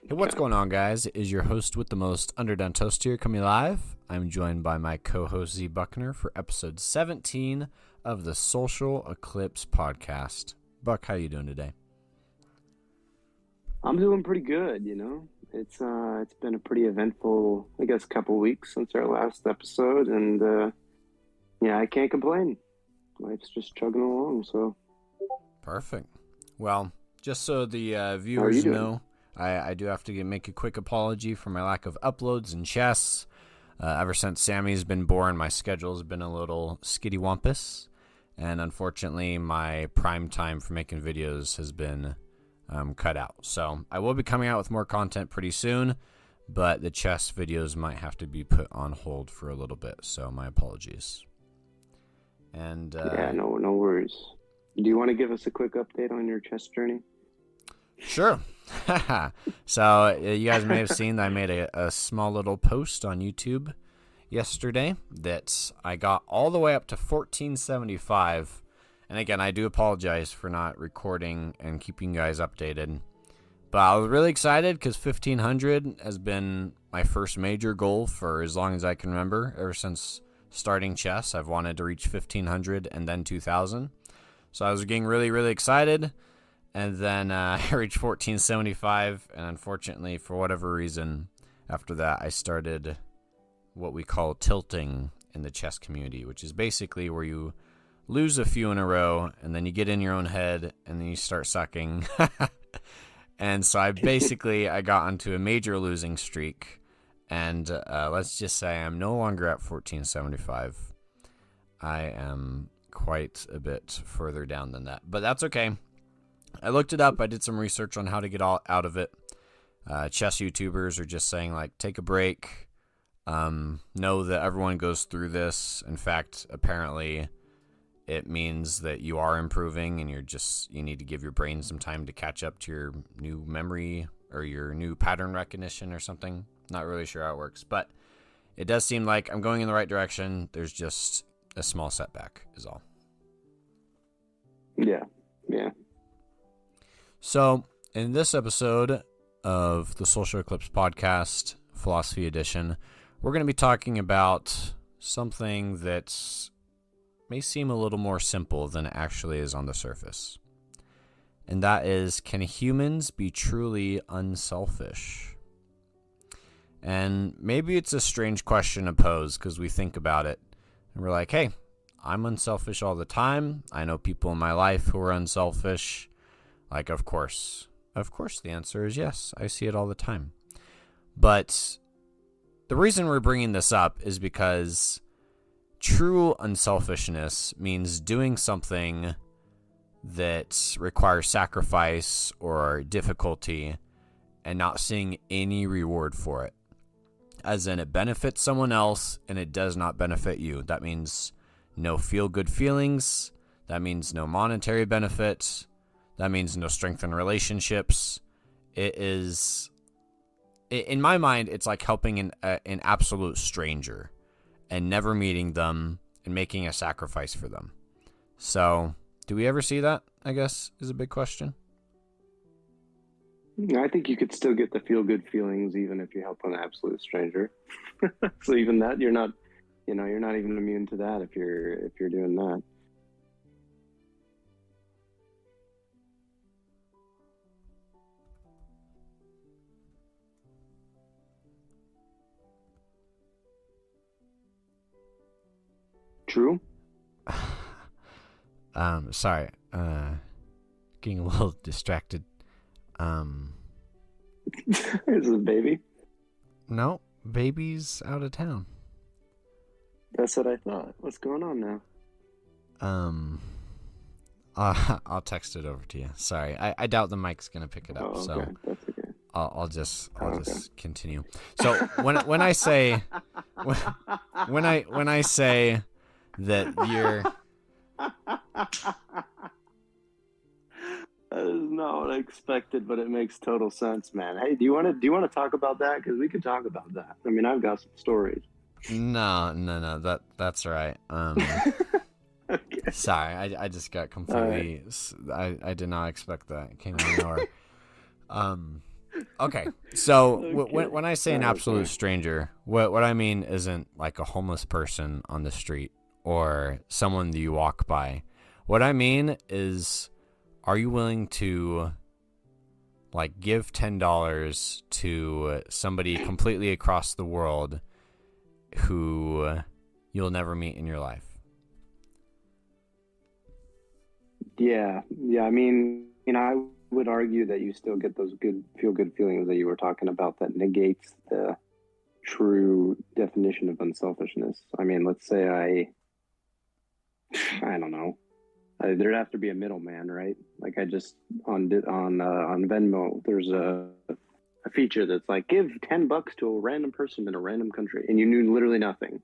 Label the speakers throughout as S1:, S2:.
S1: Hey, what's going on, guys? It is your host with the most, Underdone Toast here, coming live. I'm joined by my co-host Z Buckner for episode 17 of the Social Eclipse Podcast. Buck, how you doing today?
S2: I'm doing pretty good, It's been a pretty eventful, I guess, couple weeks since our last episode, and I can't complain. Life's just chugging along, so.
S1: Perfect. Well, just so the viewers know, I do have to make a quick apology for my lack of uploads and chess. Ever since Sammy's been born, my schedule's been a little skittywampus, and unfortunately, my prime time for making videos has been cut out. So I will be coming out with more content pretty soon, but the chess videos might have to be put on hold for a little bit. So my apologies. And
S2: no worries. Do you want to give us a quick update on your chess journey?
S1: Sure. So you guys may have seen that I made a small little post on YouTube yesterday that I got all the way up to 1475. And again, I do apologize for not recording and keeping you guys updated. But I was really excited because 1500 has been my first major goal for as long as I can remember. Ever since starting chess, I've wanted to reach 1500 and then 2000. So I was getting really, really excited. And then I reached 1475. And unfortunately, for whatever reason, after that, I started what we call tilting in the chess community, which is basically where you lose a few in a row, and then you get in your own head, and then you start sucking. And so I got onto a major losing streak, and let's just say I'm no longer at 1475. I am quite a bit further down than that, but that's okay. I looked it up. I did some research on how to get all out of it. Chess YouTubers are just saying, like, take a break. Know that everyone goes through this. In fact, apparently it means that you are improving and you need to give your brain some time to catch up to your new memory or your new pattern recognition or something. Not really sure how it works, but it does seem like I'm going in the right direction. There's just a small setback is all.
S2: Yeah.
S1: So in this episode of the Social Eclipse Podcast, Philosophy Edition, we're going to be talking about something that's may seem a little more simple than it actually is on the surface. And that is, can humans be truly unselfish? And maybe it's a strange question to pose because we think about it and we're like, hey, I'm unselfish all the time. I know people in my life who are unselfish. Like, of course the answer is yes. I see it all the time. But the reason we're bringing this up is because true unselfishness means doing something that requires sacrifice or difficulty and not seeing any reward for it. As in, it benefits someone else and it does not benefit you. That means no feel-good feelings. That means no monetary benefit. That means no strength in relationships. In my mind, it's like helping an absolute stranger and never meeting them and making a sacrifice for them. So, do we ever see that, I guess, is a big question.
S2: I think you could still get the feel-good feelings even if you help an absolute stranger. So even that, you're not even immune to that if you're doing that. True.
S1: Sorry. Getting a little distracted.
S2: Is it a baby?
S1: No, baby's out of town.
S2: That's what I thought. What's going on now?
S1: I'll text it over to you. Sorry, I doubt the mic's gonna pick it up.
S2: Oh, okay.
S1: So
S2: That's okay.
S1: I'll just continue. So when I say when I say that you're
S2: That is not what I expected, but it makes total sense, man. Hey, do you want to talk about that? Because we could talk about that. I mean, I've got some stories.
S1: No. That's right.
S2: Okay.
S1: Sorry, I just got completely. Right. I did not expect that. It came out of nowhere. Okay, so
S2: Okay.
S1: when I say an absolute stranger, what I mean isn't like a homeless person on the street or someone that you walk by. What I mean is, are you willing to like give $10 to somebody completely across the world who you'll never meet in your life?
S2: Yeah, yeah. I mean, I would argue that you still get those feel good feelings that you were talking about that negates the true definition of unselfishness. I mean, let's say I don't know. There'd have to be a middleman, right? Like I just on Venmo, there's a feature that's like give $10 to a random person in a random country, and you knew literally nothing.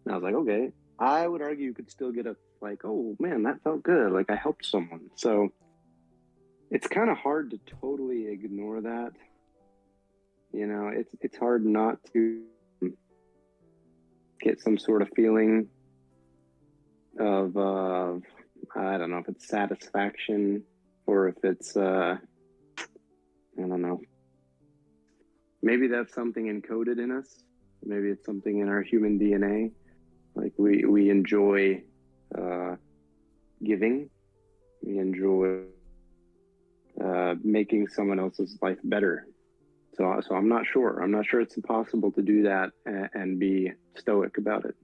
S2: And I was like, okay. I would argue you could still get a like, oh man, that felt good. Like I helped someone. So it's kind of hard to totally ignore that. You know, it's hard not to get some sort of feeling of I don't know if it's satisfaction or if it's I don't know. Maybe that's something encoded in us. Maybe it's something in our human DNA. Like we enjoy giving. We enjoy making someone else's life better. So I'm not sure. I'm not sure it's impossible to do that and be stoic about it.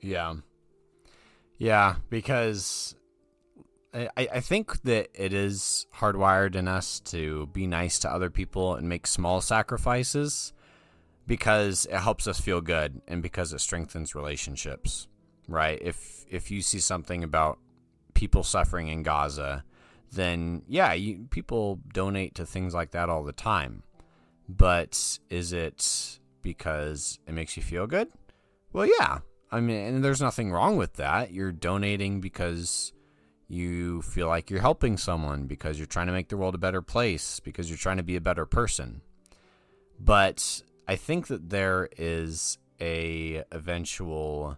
S1: Yeah. Yeah, because I think that it is hardwired in us to be nice to other people and make small sacrifices because it helps us feel good and because it strengthens relationships, right? If you see something about people suffering in Gaza, then yeah, people donate to things like that all the time. But is it because it makes you feel good? Well, yeah. I mean, and there's nothing wrong with that. You're donating because you feel like you're helping someone, because you're trying to make the world a better place, because you're trying to be a better person. But I think that there is a eventual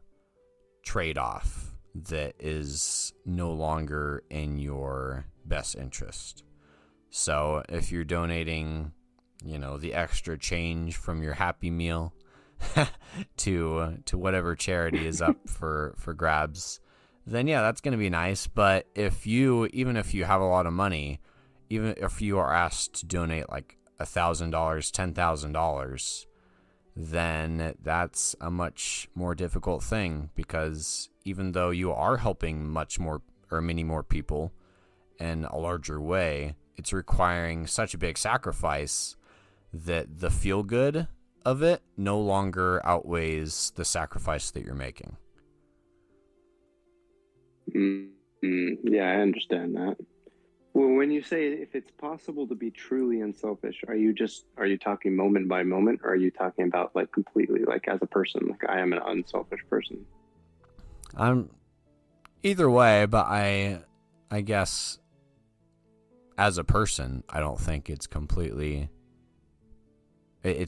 S1: trade-off that is no longer in your best interest. So if you're donating, the extra change from your Happy Meal to whatever charity is up for grabs, then yeah, that's going to be nice. But even if you have a lot of money, even if you are asked to donate like $1,000, $10,000, then that's a much more difficult thing, because even though you are helping much more or many more people in a larger way, it's requiring such a big sacrifice that the feel good of it no longer outweighs the sacrifice that you're making.
S2: Yeah, I understand that. Well, when you say if it's possible to be truly unselfish, are you talking moment by moment, or are you talking about like completely, like as a person, like I am an unselfish person?
S1: I'm either way, but I guess as a person, I don't think it's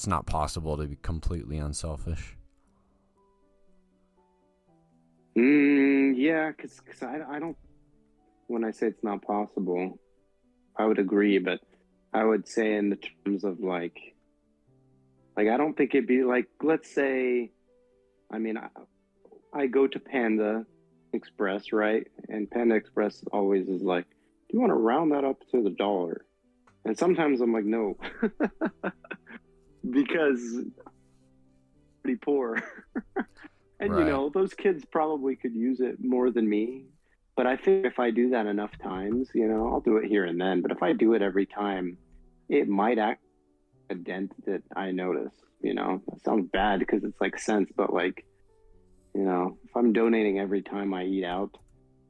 S1: not possible to be completely unselfish.
S2: Yeah, because I don't, when I say it's not possible, I would agree, but I would say in the terms of like I don't think it'd be like, let's say, I mean, I go to Panda Express, right? And Panda Express always is like, do you want to round that up to the dollar? And sometimes I'm like, no, because I'm pretty poor. And,
S1: right.
S2: Those kids probably could use it more than me. But I think if I do that enough times, I'll do it here and then. But if I do it every time, it might act a dent that I notice. That sounds bad because it's like cents, but like, if I'm donating every time I eat out,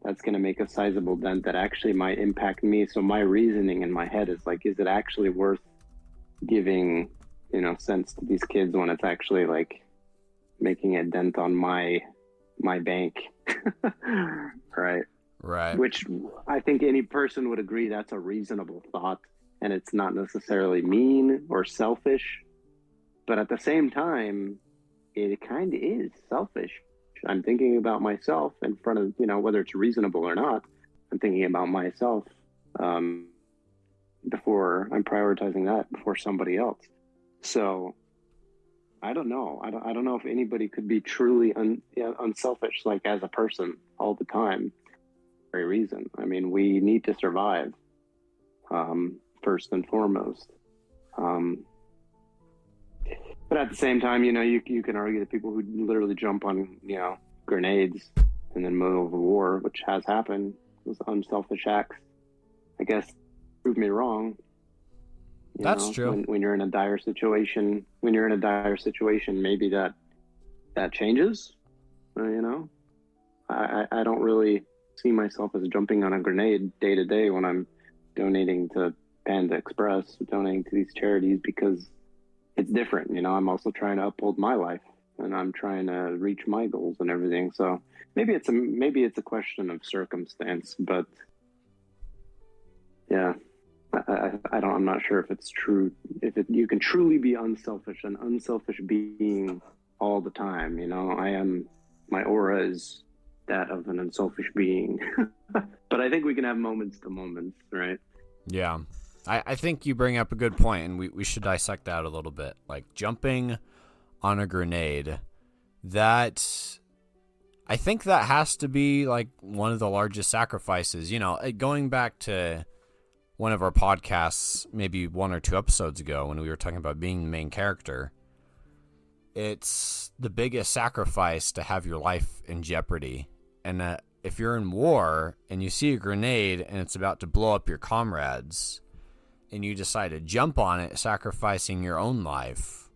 S2: that's going to make a sizable dent that actually might impact me. So my reasoning in my head is like, is it actually worth giving, cents to these kids when it's actually like making a dent on my bank?
S1: Right.
S2: Which I think any person would agree that's a reasonable thought, and it's not necessarily mean or selfish, but at the same time it kind of is selfish. I'm thinking about myself in front of, whether it's reasonable or not, I'm thinking about myself. before I'm prioritizing that before somebody else. So I don't know. I don't know if anybody could be truly unselfish, like as a person all the time. For a reason. I mean, we need to survive, first and foremost. But at the same time, you can argue that people who literally jump on, grenades in the middle of a war, which has happened, those unselfish acts, I guess, prove me wrong.
S1: That's true.
S2: When you're in a dire situation, maybe that changes. I don't really see myself as jumping on a grenade day to day when I'm donating to Panda Express, donating to these charities, because it's different. I'm also trying to uphold my life, and I'm trying to reach my goals and everything. So maybe it's a question of circumstance, but yeah, I'm not sure if it's true. You can truly be unselfish, an unselfish being all the time. My aura is that of an unselfish being. But I think we can have moments to moments, right?
S1: Yeah. I think you bring up a good point, and we should dissect that a little bit. Like jumping on a grenade, I think that has to be like one of the largest sacrifices. Going back to one of our podcasts, maybe 1 or 2 episodes ago, when we were talking about being the main character, it's the biggest sacrifice to have your life in jeopardy. And if you're in war and you see a grenade and it's about to blow up your comrades, and you decide to jump on it, sacrificing your own life,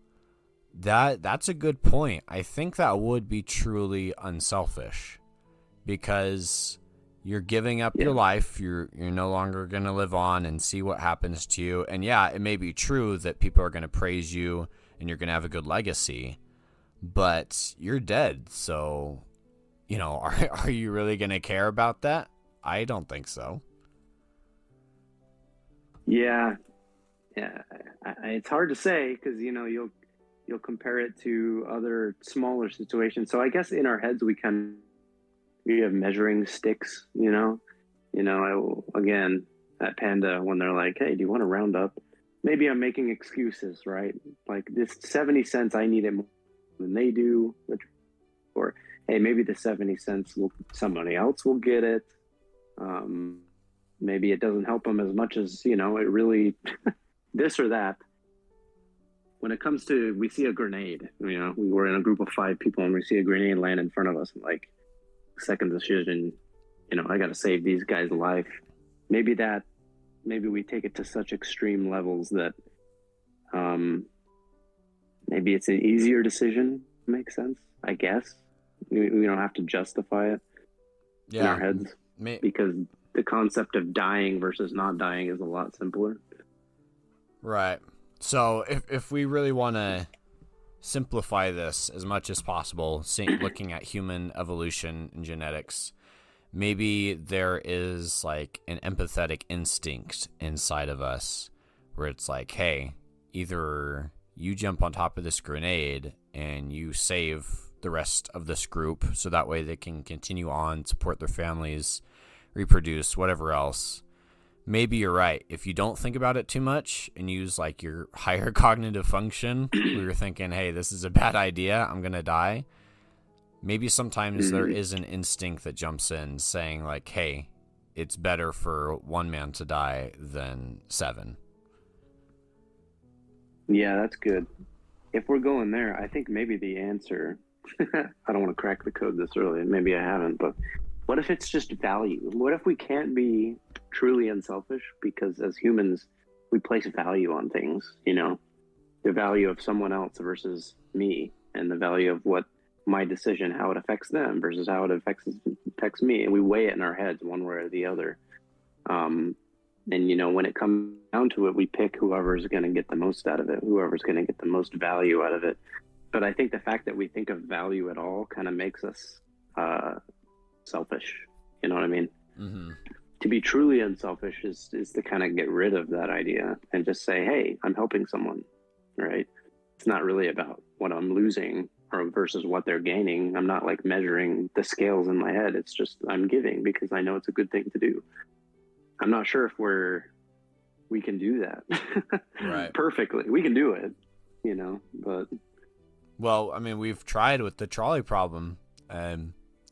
S1: that's a good point. I think that would be truly unselfish, because you're giving up your life. You're no longer going to live on and see what happens to you. And yeah, it may be true that people are going to praise you and you're going to have a good legacy, but you're dead. So, are you really going to care about that? I don't think so.
S2: Yeah. It's hard to say, because you'll compare it to other smaller situations. So I guess in our heads we have measuring sticks. Again, at Panda, when they're like, "Hey, do you want to round up?" Maybe I'm making excuses, right? Like, this 70 cents, I need it more than they do, or hey, maybe the 70 cents somebody else will get it. Maybe it doesn't help them as much as, it really, this or that. When it comes to, we see a grenade, we were in a group of 5 people and we see a grenade land in front of us, and like, second decision, I got to save these guys' life. Maybe we take it to such extreme levels that maybe it's an easier decision. Makes sense, I guess. We don't have to justify it in our heads, because the concept of dying versus not dying is a lot simpler.
S1: Right. So if we really want to simplify this as much as possible, looking at human evolution and genetics, maybe there is like an empathetic instinct inside of us where it's like, hey, either you jump on top of this grenade and you save the rest of this group so that way they can continue on, support their families, reproduce, whatever else. Maybe you're right. If you don't think about it too much and use like your higher cognitive function, where you're thinking, hey, this is a bad idea, I'm going to die. Maybe sometimes there is an instinct that jumps in saying like, hey, it's better for one man to die than 7.
S2: Yeah, that's good. If we're going there, I think maybe the answer, I don't want to crack the code this early, and maybe I haven't, but what if it's just value? What if we can't be truly unselfish because as humans, we place value on things, the value of someone else versus me, and the value of what my decision, how it affects them versus how it affects me. And we weigh it in our heads one way or the other. And, when it comes down to it, we pick whoever's going to get the most out of it, whoever's going to get the most value out of it. But I think the fact that we think of value at all kind of makes us selfish. You know what I mean?
S1: Mm-hmm.
S2: To be truly unselfish is to kind of get rid of that idea and just say, hey, I'm helping someone, right? It's not really about what I'm losing or versus what they're gaining. I'm not like measuring the scales in my head. It's just I'm giving because I know it's a good thing to do. I'm not sure if we're we can do that.
S1: Right.
S2: Perfectly. We can do it, but.
S1: Well, I mean, we've tried with the trolley problem a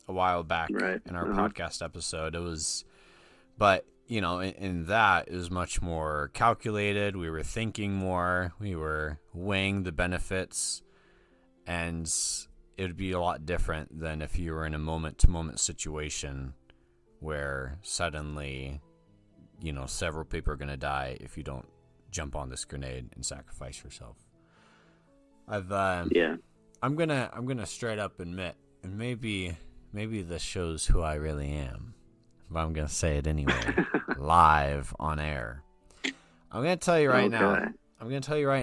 S1: while back in our podcast episode. It was, but, in that, it was much more calculated. We were thinking more. We were weighing the benefits. And it would be a lot different than if you were in a moment-to-moment situation where suddenly, several people are going to die if you don't jump on this grenade and sacrifice yourself. I'm gonna straight up admit, and maybe this shows who I really am, but I'm gonna say it anyway, live on air. I'm gonna tell you right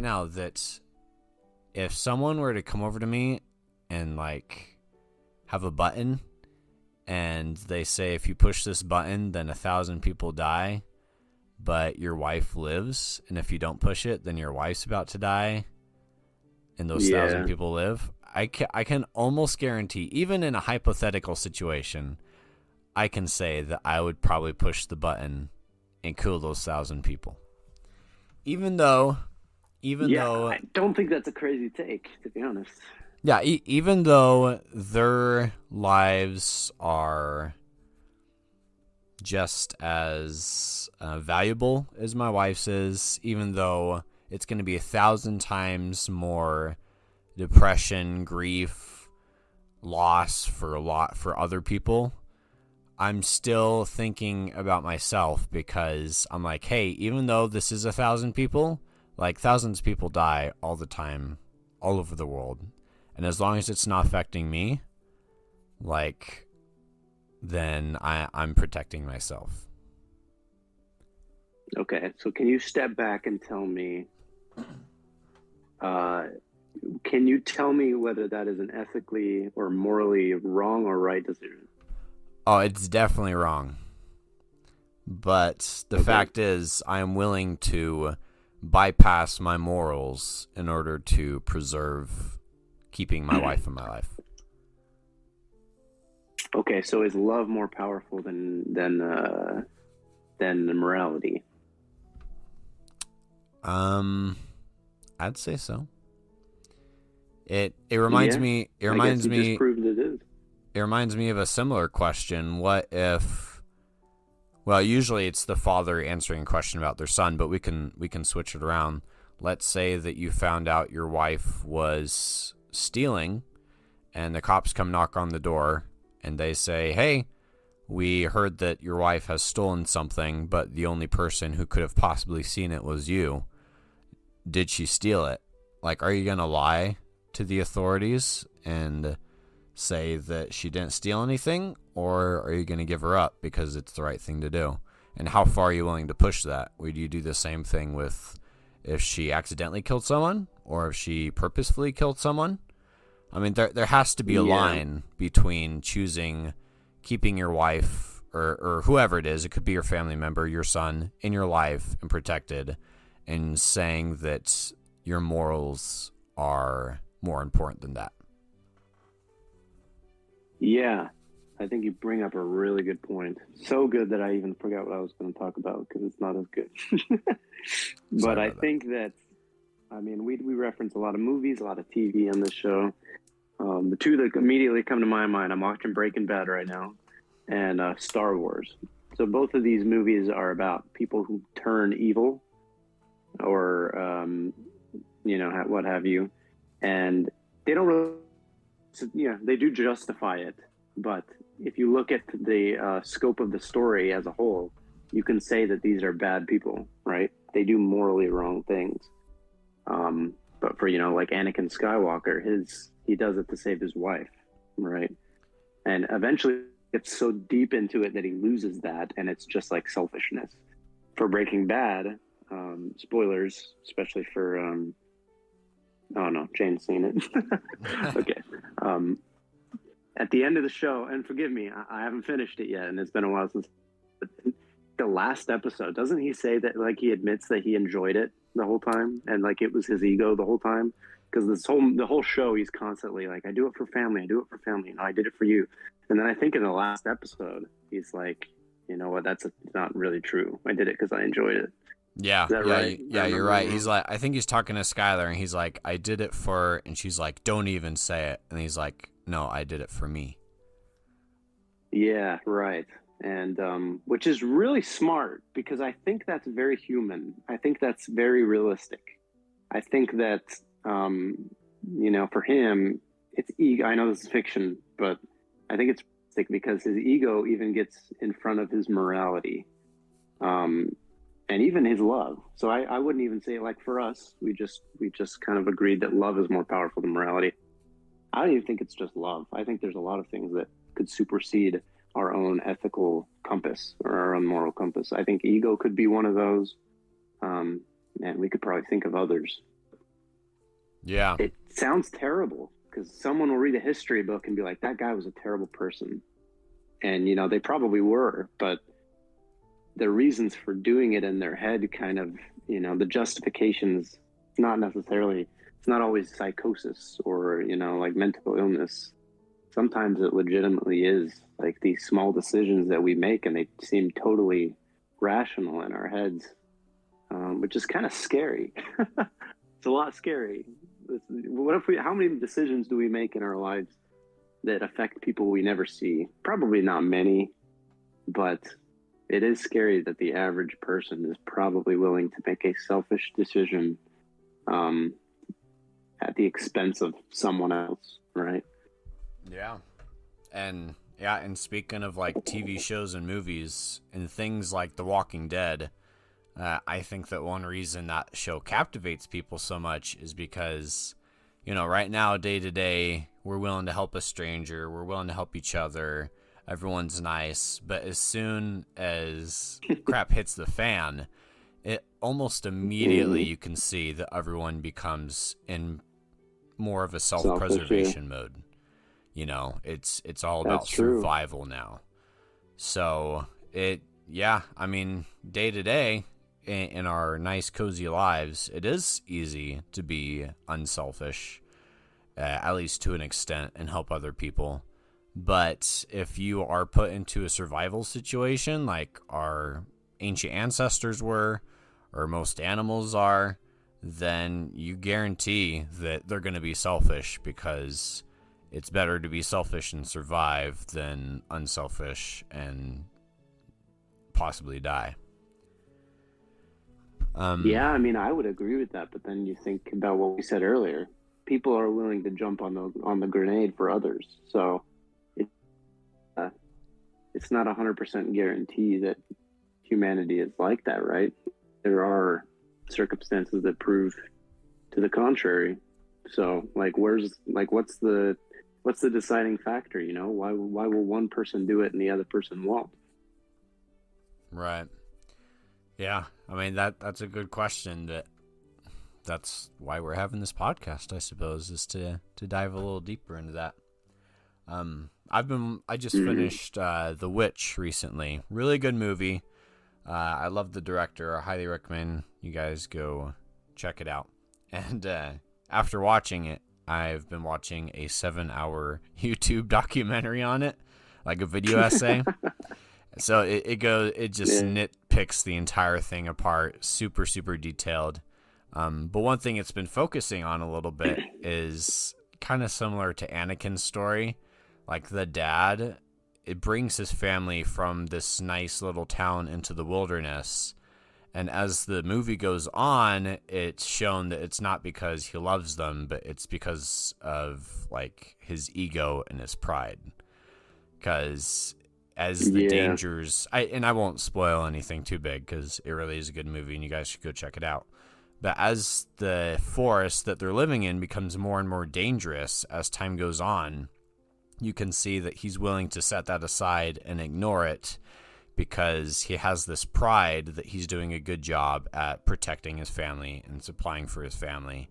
S1: now that if someone were to come over to me and have a button, and they say if you push this button, then 1,000 people die, but your wife lives, and if you don't push it, then your wife's about to die. And those 1,000 people live, I can almost guarantee, even in a hypothetical situation, I can say that I would probably push the button and kill those 1,000 people. Even though,
S2: I don't think that's a crazy take, to be honest.
S1: Yeah, even though their lives are just as valuable as my wife's is, even though it's going to be 1,000 times more depression, grief, loss for other people, I'm still thinking about myself, because I'm like, hey, even though this is 1,000 people, thousands of people die all the time, all over the world. And as long as it's not affecting me, then I'm protecting myself.
S2: Okay, so can you step back and tell me, can you tell me whether that is an ethically or morally wrong or right decision?
S1: Oh, it's definitely wrong. But the fact is, I am willing to bypass my morals in order to preserve keeping my wife in my life.
S2: Okay, so is love more powerful than morality?
S1: I'd say so. It reminds me. It reminds me.
S2: Just proved it is.
S1: It reminds me of a similar question. What if? Well, usually it's the father answering a question about their son, but we can switch it around. Let's say that you found out your wife was stealing, and the cops come knock on the door, and they say, "Hey, we heard that your wife has stolen something, but the only person who could have possibly seen it was you. Did she steal it?" Are you gonna lie to the authorities and say that she didn't steal anything, or are you gonna give her up because it's the right thing to do? And how far are you willing to push that? Would you do the same thing with if she accidentally killed someone, or if she purposefully killed someone? I mean, there has to be a line between choosing keeping your wife or whoever it is, it could be your family member, your son, in your life and protected, and saying that your morals are more important than that.
S2: Yeah, I think you bring up a really good point. So good that I even forgot what I was going to talk about, because it's not as good. But I think that, we reference a lot of movies, a lot of TV on this show. The two that immediately come to my mind, I'm watching Breaking Bad right now, and Star Wars. So both of these movies are about people who turn evil, or what have you, and they don't really, they do justify it, but if you look at the scope of the story as a whole, you can say that these are bad people, right? They do morally wrong things. But for Anakin Skywalker, he does it to save his wife, right? And eventually gets so deep into it that he loses that, and it's just selfishness. For Breaking Bad, spoilers, especially for oh no, Jane's seen it. Okay. At the end of the show, and forgive me, I haven't finished it yet, and it's been a while since the last episode. Doesn't he say that he admits that he enjoyed it the whole time, and it was his ego the whole time? Because the whole show, he's constantly I do it for family, I do it for family, I did it for you. And then I think in the last episode, he's like, you know what, that's not really true. I did it because I enjoyed it.
S1: Yeah,
S2: Is that
S1: yeah,
S2: right?
S1: yeah, you're right. He's like, I think he's talking to Skylar, and he's like, I did it for, and she's like, don't even say it. And he's like, no, I did it for me.
S2: Yeah, right. And which is really smart because I think that's very human. I think that's very realistic. I think that, for him, it's ego. I know this is fiction, but I think it's realistic because his ego even gets in front of his morality. And even his love. So I wouldn't even say, like, for us, we just kind of agreed that love is more powerful than morality. I don't even think it's just love. I think there's a lot of things that could supersede our own ethical compass or our own moral compass. I think ego could be one of those. And we could probably think of others.
S1: Yeah.
S2: It sounds terrible because someone will read a history book and be like, that guy was a terrible person. And, they probably were, but the reasons for doing it in their head kind of, the justifications, it's not always psychosis or, like mental illness. Sometimes it legitimately is like these small decisions that we make and they seem totally rational in our heads, which is kind of scary. It's a lot scary. How many decisions do we make in our lives that affect people we never see? Probably not many, but it is scary that the average person is probably willing to make a selfish decision at the expense of someone else, right?
S1: Yeah. And speaking of like TV shows and movies and things like The Walking Dead, I think that one reason that show captivates people so much is because, right now, day to day, we're willing to help a stranger, we're willing to help each other. Everyone's nice, but as soon as crap hits the fan, it almost immediately you can see that everyone becomes in more of a self-preservation mode. It's all about survival now. So day to day in our nice cozy lives, it is easy to be unselfish, at least to an extent, and help other people. But if you are put into a survival situation like our ancient ancestors were, or most animals are, then you guarantee that they're going to be selfish because it's better to be selfish and survive than unselfish and possibly die.
S2: Yeah, I would agree with that. But then you think about what we said earlier. People are willing to jump on the grenade for others. So it's not 100% guarantee that humanity is like that, right? There are circumstances that prove to the contrary. So, like, what's the deciding factor? Why will one person do it and the other person won't?
S1: Right. Yeah. That's a good question. That's why we're having this podcast, I suppose, is to dive a little deeper into that. I just finished The Witch recently. Really good movie. I love the director. I highly recommend you guys go check it out. And after watching it, I've been watching a 7-hour YouTube documentary on it, like a video essay. So it nitpicks the entire thing apart, super, super detailed. But one thing it's been focusing on a little bit is kind of similar to Anakin's story. Like the dad, it brings his family from this nice little town into the wilderness. And as the movie goes on, it's shown that it's not because he loves them, but it's because of like his ego and his pride. Because as the dangers, I won't spoil anything too big because it really is a good movie and you guys should go check it out. But as the forest that they're living in becomes more and more dangerous as time goes on, you can see that he's willing to set that aside and ignore it because he has this pride that he's doing a good job at protecting his family and supplying for his family.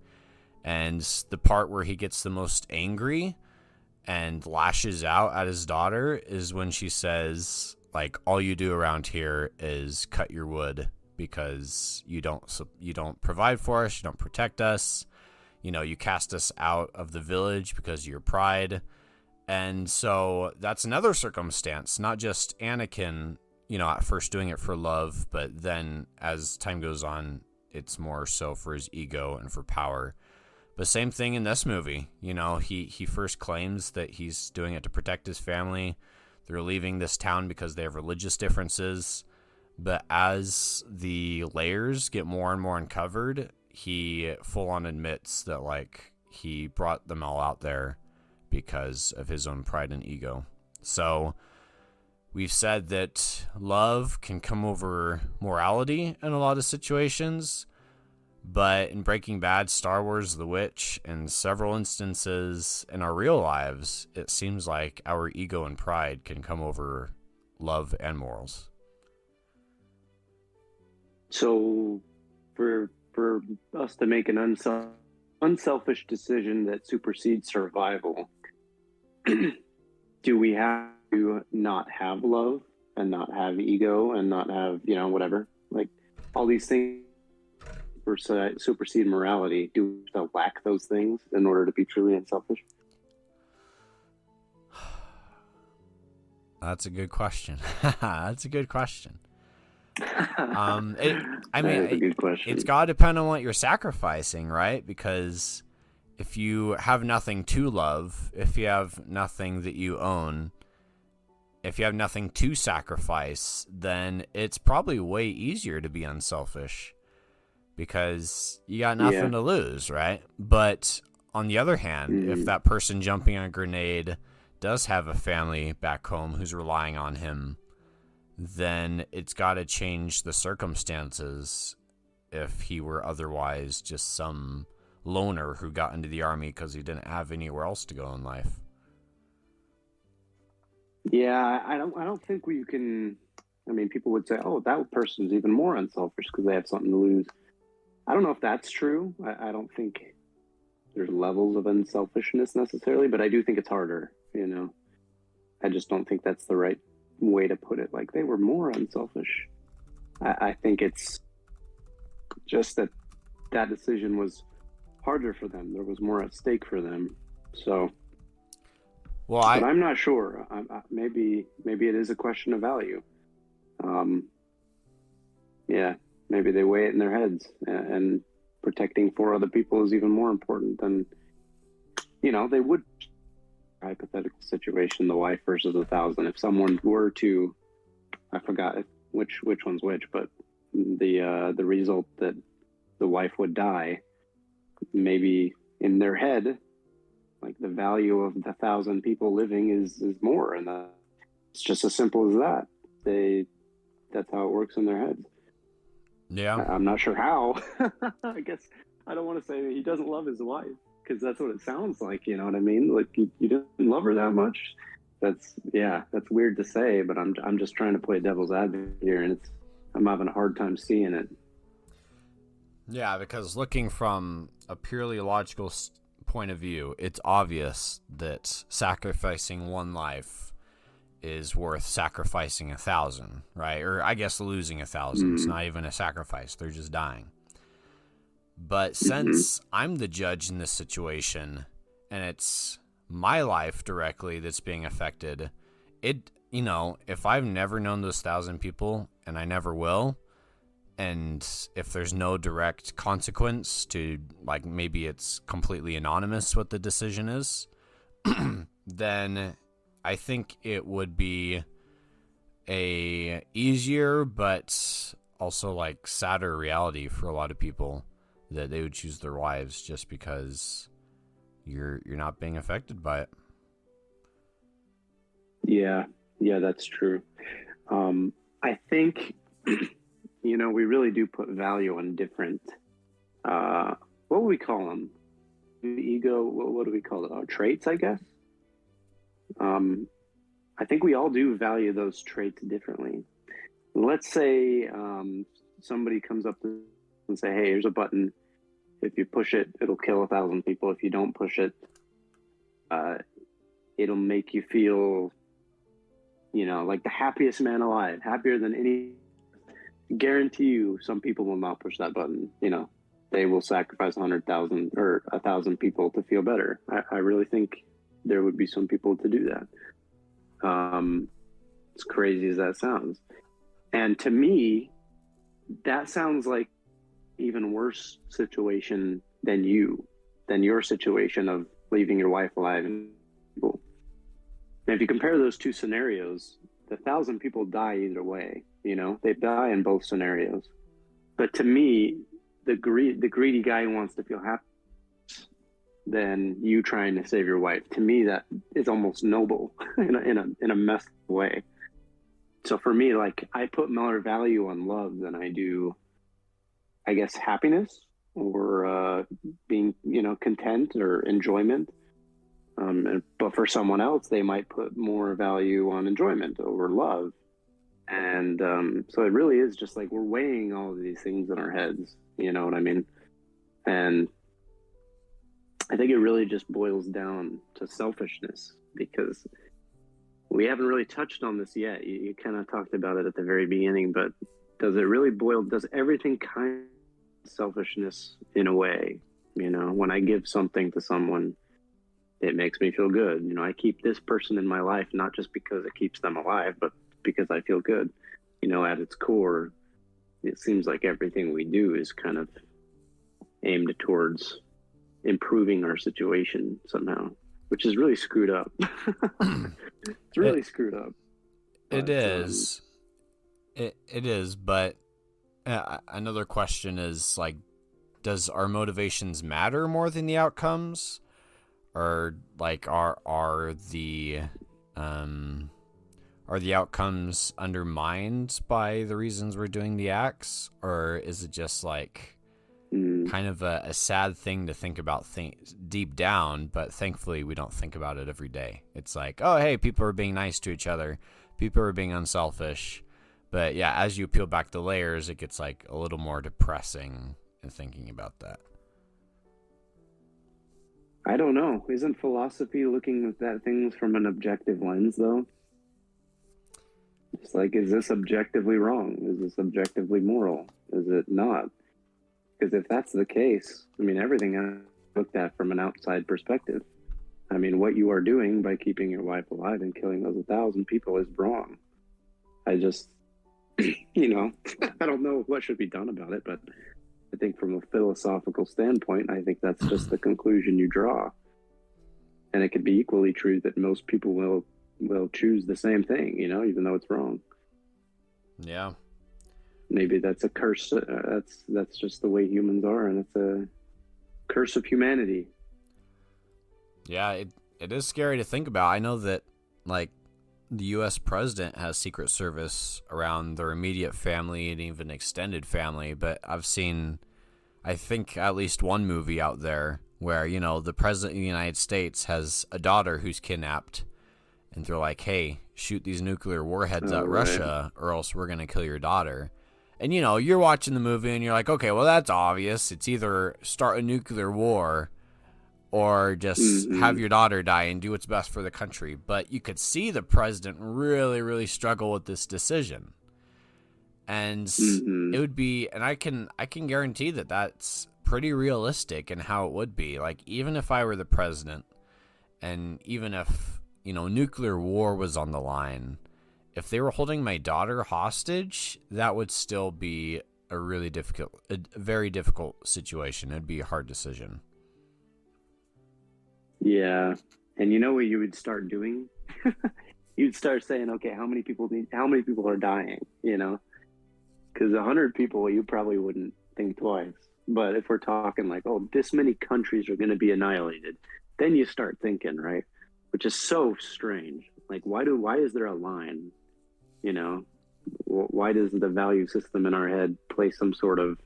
S1: And the part where he gets the most angry and lashes out at his daughter is when she says, like, all you do around here is cut your wood because you don't provide for us, you don't protect us, you cast us out of the village because of your pride. And so that's another circumstance, not just Anakin, at first doing it for love, but then as time goes on, it's more so for his ego and for power. But same thing in this movie. He first claims that he's doing it to protect his family. They're leaving this town because they have religious differences. But as the layers get more and more uncovered, he full on admits that, like, he brought them all out there because of his own pride and ego. So we've said that love can come over morality in a lot of situations. But in Breaking Bad, Star Wars, The Witch, and several instances in our real lives, it seems like our ego and pride can come over love and morals.
S2: So for us to make an unselfish decision that supersedes survival, do we have to not have love and not have ego and not have, whatever? Like, all these things supersede morality. Do we have to lack those things in order to be truly unselfish?
S1: That's a good question. That's a good question.
S2: That's a good question.
S1: It's got to depend on what you're sacrificing, right? Because if you have nothing to love, if you have nothing that you own, if you have nothing to sacrifice, then it's probably way easier to be unselfish because you got nothing to lose, right? But on the other hand, if that person jumping on a grenade does have a family back home who's relying on him, then it's got to change the circumstances if he were otherwise just some loner who got into the army because he didn't have anywhere else to go in life.
S2: Yeah, I don't think we can. I mean, people would say, "Oh, that person's even more unselfish because they have something to lose." I don't know if that's true. I don't think there's levels of unselfishness necessarily, but I do think it's harder. I just don't think that's the right way to put it. Like, they were more unselfish. I think it's just that decision was harder for them. There was more at stake for them. So, but I'm not sure. Maybe it is a question of value. Maybe they weigh it in their heads, and protecting 4 other people is even more important than, they would. Hypothetical situation, the wife versus 1,000. If someone were to, I forgot which one's which, but the result that the wife would die, maybe in their head, like, the value of the 1,000 people living is more, and it's just as simple as that. That's how it works in their heads.
S1: Yeah,
S2: I'm not sure how. I guess I don't want to say he doesn't love his wife, because that's what it sounds like. You know what I mean? Like, you didn't love her that much. That's weird to say, but I'm just trying to play devil's advocate here, and I'm having a hard time seeing it.
S1: Yeah, because looking from a purely logical point of view, it's obvious that sacrificing one life is worth sacrificing 1,000, right? Or I guess losing 1,000. It's not even a sacrifice. They're just dying. But since I'm the judge in this situation and it's my life directly that's being affected, if I've never known those 1,000 people, and I never will, and if there's no direct consequence to, like, maybe it's completely anonymous what the decision is, then I think it would be a easier but also, like, sadder reality for a lot of people that they would choose their wives just because you're not being affected by it.
S2: Yeah, that's true. I think we really do put value on different what would we call them? The ego, what do we call it? Traits, I guess. I think we all do value those traits differently. Let's say somebody comes up and say, "Hey, here's a button. If you push it, it'll kill 1,000 people. If you don't push it, it'll make you feel, like the happiest man alive, happier than any." Guarantee you, some people will not push that button. They will sacrifice 100,000 or 1,000 people to feel better. I really think there would be some people to do that. As crazy as that sounds. And to me, that sounds like even worse situation than your situation of leaving your wife alive. And if you compare those two scenarios, the 1,000 people die either way. They die in both scenarios. But to me, the greedy guy who wants to feel happy than you trying to save your wife. To me, that is almost noble in a messed way. So for me, like, I put more value on love than I do, I guess, happiness or being, content or enjoyment. But for someone else, they might put more value on enjoyment over love. And so it really is just like we're weighing all of these things in our heads. You know what I mean? And I think it really just boils down to selfishness, because we haven't really touched on this yet. You kind of talked about it at the very beginning, but does everything kind of selfishness in a way? When I give something to someone, it makes me feel good. I keep this person in my life, not just because it keeps them alive, but because I feel good. At its core, it seems like everything we do is kind of aimed towards improving our situation somehow, which is really screwed up. It's really screwed up.
S1: It is. It is, but another question is, like, does our motivations matter more than the outcomes? Or, like, are the outcomes undermined by the reasons we're doing the acts? Or is it just, like, kind of a sad thing to think about deep down, but thankfully we don't think about it every day? It's like, oh, hey, people are being nice to each other. People are being unselfish. But yeah, as you peel back the layers, it gets like a little more depressing in thinking about that.
S2: I don't know. Isn't philosophy looking at things from an objective lens, though? It's like, is this objectively wrong? Is this objectively moral? Is it not? Because if that's the case, everything I looked at from an outside perspective. What you are doing by keeping your wife alive and killing those 1,000 people is wrong. I just, I don't know what should be done about it, but I think from a philosophical standpoint, I think that's just the conclusion you draw. And it could be equally true that most people will choose the same thing, even though it's wrong.
S1: Yeah.
S2: Maybe that's a curse. That's just the way humans are, and it's a curse of humanity.
S1: Yeah, it is scary to think about. I know that, like, the U.S. president has Secret Service around their immediate family and even extended family, but I've seen, I think, at least one movie out there where, the president of the United States has a daughter who's kidnapped, and they're like, hey, shoot these nuclear warheads at Russia, or else we're going to kill your daughter. And, you're watching the movie and you're like, okay, well, that's obvious. It's either start a nuclear war or just have your daughter die and do what's best for the country. But you could see the president really, really struggle with this decision. And it would be, and I can guarantee that that's pretty realistic in how it would be. Like, even if I were the president, and even if, nuclear war was on the line, if they were holding my daughter hostage, that would still be a very difficult situation. It'd be a hard decision.
S2: Yeah. And you know what you would start doing? You'd start saying, okay, how many people are dying, Because 100 people, you probably wouldn't think twice. But if we're talking like, oh, this many countries are going to be annihilated, then you start thinking, right? Which is so strange. Like, why is there a line? Why does the value system in our head place some sort of,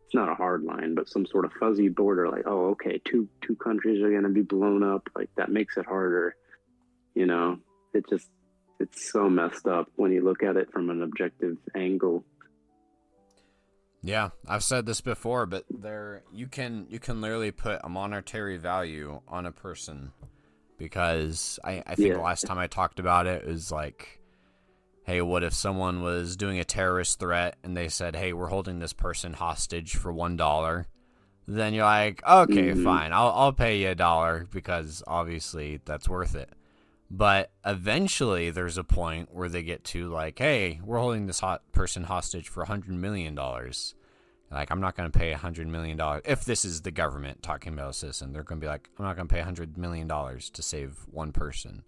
S2: it's not a hard line, but some sort of fuzzy border, like, oh, okay, two countries are going to be blown up. Like, that makes it harder. It's so messed up when you look at it from an objective angle.
S1: Yeah, I've said this before, but you can literally put a monetary value on a person, because I think the last time I talked about it was like, hey, what if someone was doing a terrorist threat and they said, hey, we're holding this person hostage for $1? Then you're like, okay, fine, I'll pay you $1 because obviously that's worth it. But eventually there's a point where they get to like, hey, we're holding this person hostage for $100 million. Like, I'm not going to pay $100 million. If this is the government talking about a citizen, they're going to be like, I'm not going to pay $100 million to save one person.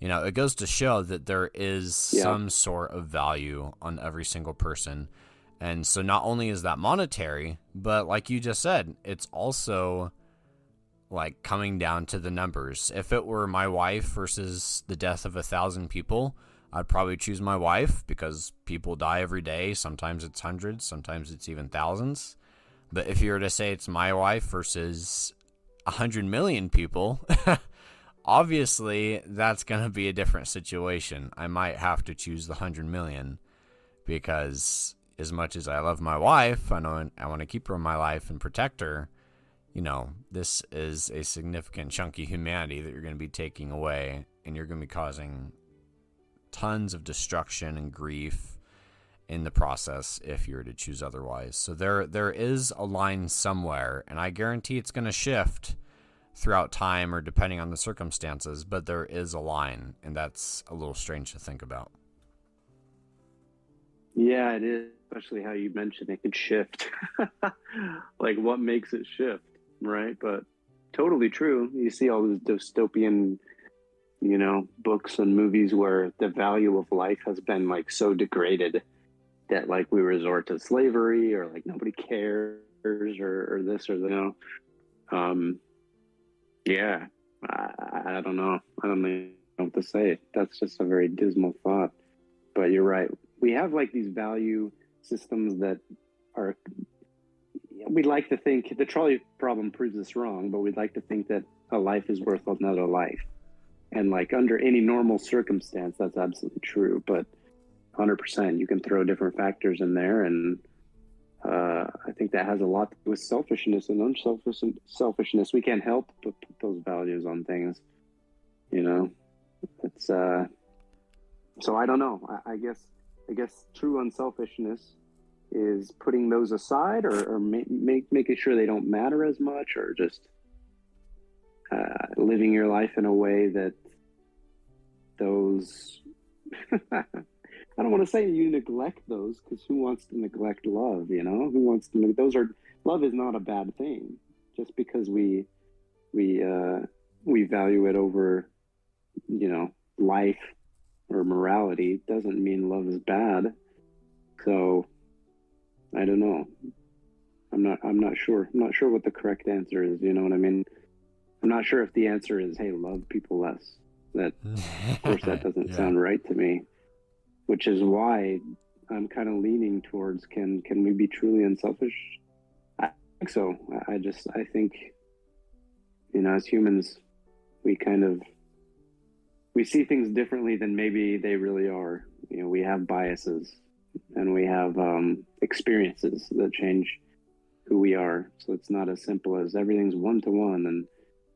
S1: You know, it goes to show that there is some sort of value on every single person. And so not only is that monetary, but like you just said, it's also like coming down to the numbers. If it were my wife versus the death of 1,000 people, I'd probably choose my wife because people die every day. Sometimes it's hundreds, sometimes it's even thousands. But if you were to say it's my wife versus 100 million people, obviously that's going to be a different situation. I might have to choose the 100 million because as much as I love my wife, I know I want to keep her in my life and protect her. You know, this is a significant chunk of humanity that you're going to be taking away, and you're going to be causing tons of destruction and grief in the process if you were to choose otherwise. So there is a line somewhere, and I guarantee it's going to shift throughout time or depending on the circumstances, but there is a line, and that's a little strange to think about.
S2: Yeah, it is, especially how you mentioned it could shift. Like, what makes it shift, right? But totally true. You see all these dystopian, you know, books and movies where the value of life has been like so degraded that like we resort to slavery or like nobody cares or this or that. You know? Yeah, I don't know. I don't know what to say. That's just a very dismal thought. But you're right. We have like these value systems that are, we'd like to think, the trolley problem proves this wrong, but we'd like to think that a life is worth another life. And like under any normal circumstance, that's absolutely true. But 100%, you can throw different factors in there. And I think that has a lot to do with selfishness and unselfishness. We can't help but put those values on things, you know. It's so I don't know. I guess true unselfishness is putting those aside, or making sure they don't matter as much, or just living your life in a way that those I don't want to say you neglect those, because who wants to neglect love? You know, who wants to? Love is not a bad thing. Just because we value it over, you know, life or morality doesn't mean love is bad. So I don't know. I'm not sure. I'm not sure what the correct answer is. You know what I mean? I'm not sure if the answer is, hey, love people less. That, of course, that doesn't sound right to me. Which is why I'm kind of leaning towards, can we be truly unselfish? I think so. I think, you know, as humans, we see things differently than maybe they really are. You know, we have biases and we have experiences that change who we are. So it's not as simple as everything's one-to-one and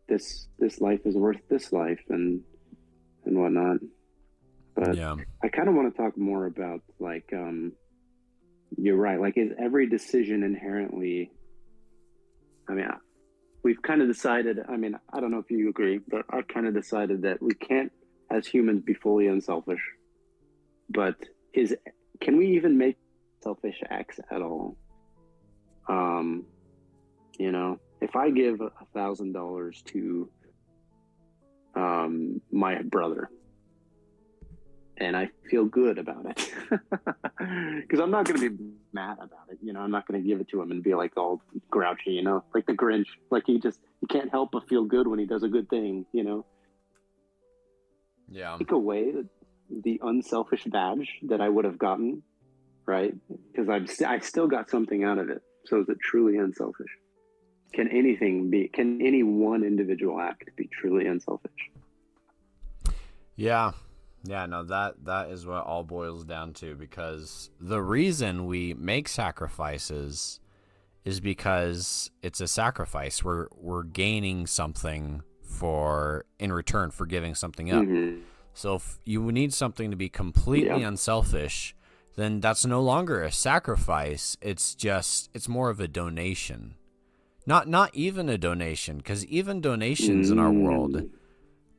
S2: this life is worth this life and whatnot. But I kind of want to talk more about, like, you're right. Like, is every decision inherently, I mean, we've kind of decided, I mean, I don't know if you agree, but I've kind of decided that we can't, as humans, be fully unselfish. But can we even make selfish acts at all? You know, if I give $1,000 to my brother, and I feel good about it, because I'm not going to be mad about it. You know, I'm not going to give it to him and be like all grouchy, you know, like the Grinch. Like he can't help but feel good when he does a good thing, you know?
S1: Yeah.
S2: Take away the unselfish badge that I would have gotten, right? Because I still got something out of it. So is it truly unselfish? Can any one individual act be truly unselfish?
S1: Yeah. Yeah, no, that is what all boils down to, because the reason we make sacrifices is because it's a sacrifice. We're gaining something in return for giving something up. Mm-hmm. So if you need something to be completely unselfish, then that's no longer a sacrifice. It's more of a donation. Not even a donation, because even donations in our world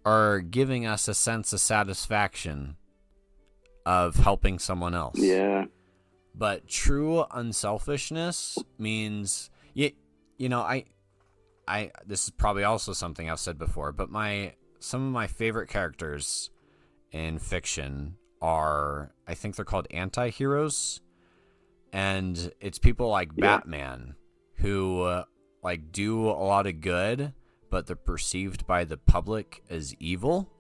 S1: are giving us a sense of satisfaction of helping someone else.
S2: Yeah.
S1: But true unselfishness means, you know, I this is probably also something I've said before, but some of my favorite characters in fiction are, I think they're called anti-heroes, and it's people like Batman who like do a lot of good, but they're perceived by the public as evil,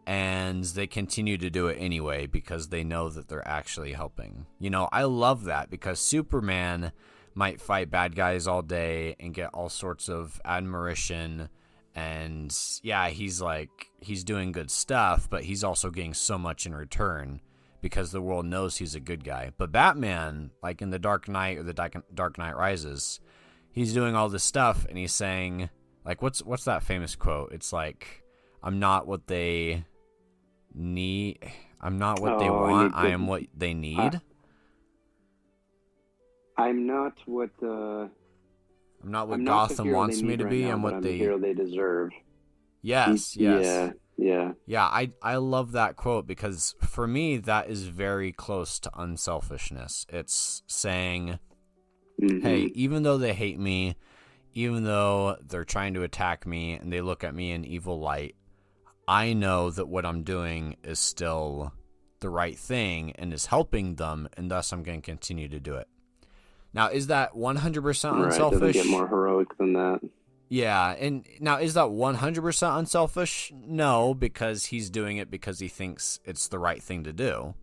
S1: and they continue to do it anyway because they know that they're actually helping. You know, I love that because Superman might fight bad guys all day and get all sorts of admiration, and yeah, he's doing good stuff, but he's also getting so much in return because the world knows he's a good guy. But Batman, like in the Dark Knight or the Dark Knight Rises, he's doing all this stuff and he's saying, like, what's that famous quote? It's like, I'm not what they need, I'm not what they want, I am what they need.
S2: I'm not what
S1: Gotham wants me to be. I'm what
S2: the hero they deserve.
S1: Yes.
S2: Yeah.
S1: I love that quote because for me that is very close to unselfishness. It's saying, hey, even though they hate me, even though they're trying to attack me and they look at me in evil light, I know that what I'm doing is still the right thing and is helping them, and thus I'm going to continue to do it. Now, is that 100% unselfish?
S2: Doesn't get more heroic than that.
S1: Yeah, and now is that 100% unselfish? No, because he's doing it because he thinks it's the right thing to do.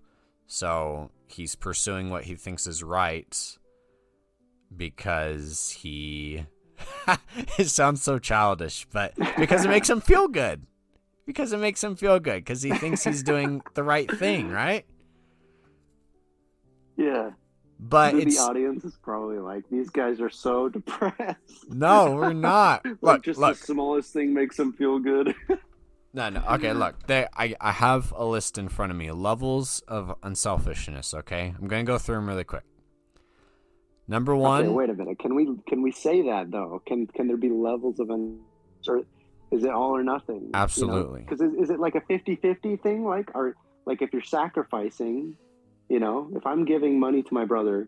S1: So he's pursuing what he thinks is right because he... it sounds so childish, but because it makes him feel good. Because it makes him feel good, because he thinks he's doing the right thing, right?
S2: Yeah.
S1: But
S2: the audience is probably like, these guys are so depressed.
S1: No, we're not.
S2: Look, the smallest thing makes them feel good.
S1: No. Okay, look. I have a list in front of me. Levels of unselfishness, okay? I'm going to go through them really quick. Number one.
S2: Okay, wait a minute. Can we say that, though? Can there be levels of or is it all or nothing?
S1: Absolutely.
S2: Because is it like a 50-50 thing? Or if you're sacrificing... if I'm giving money to my brother,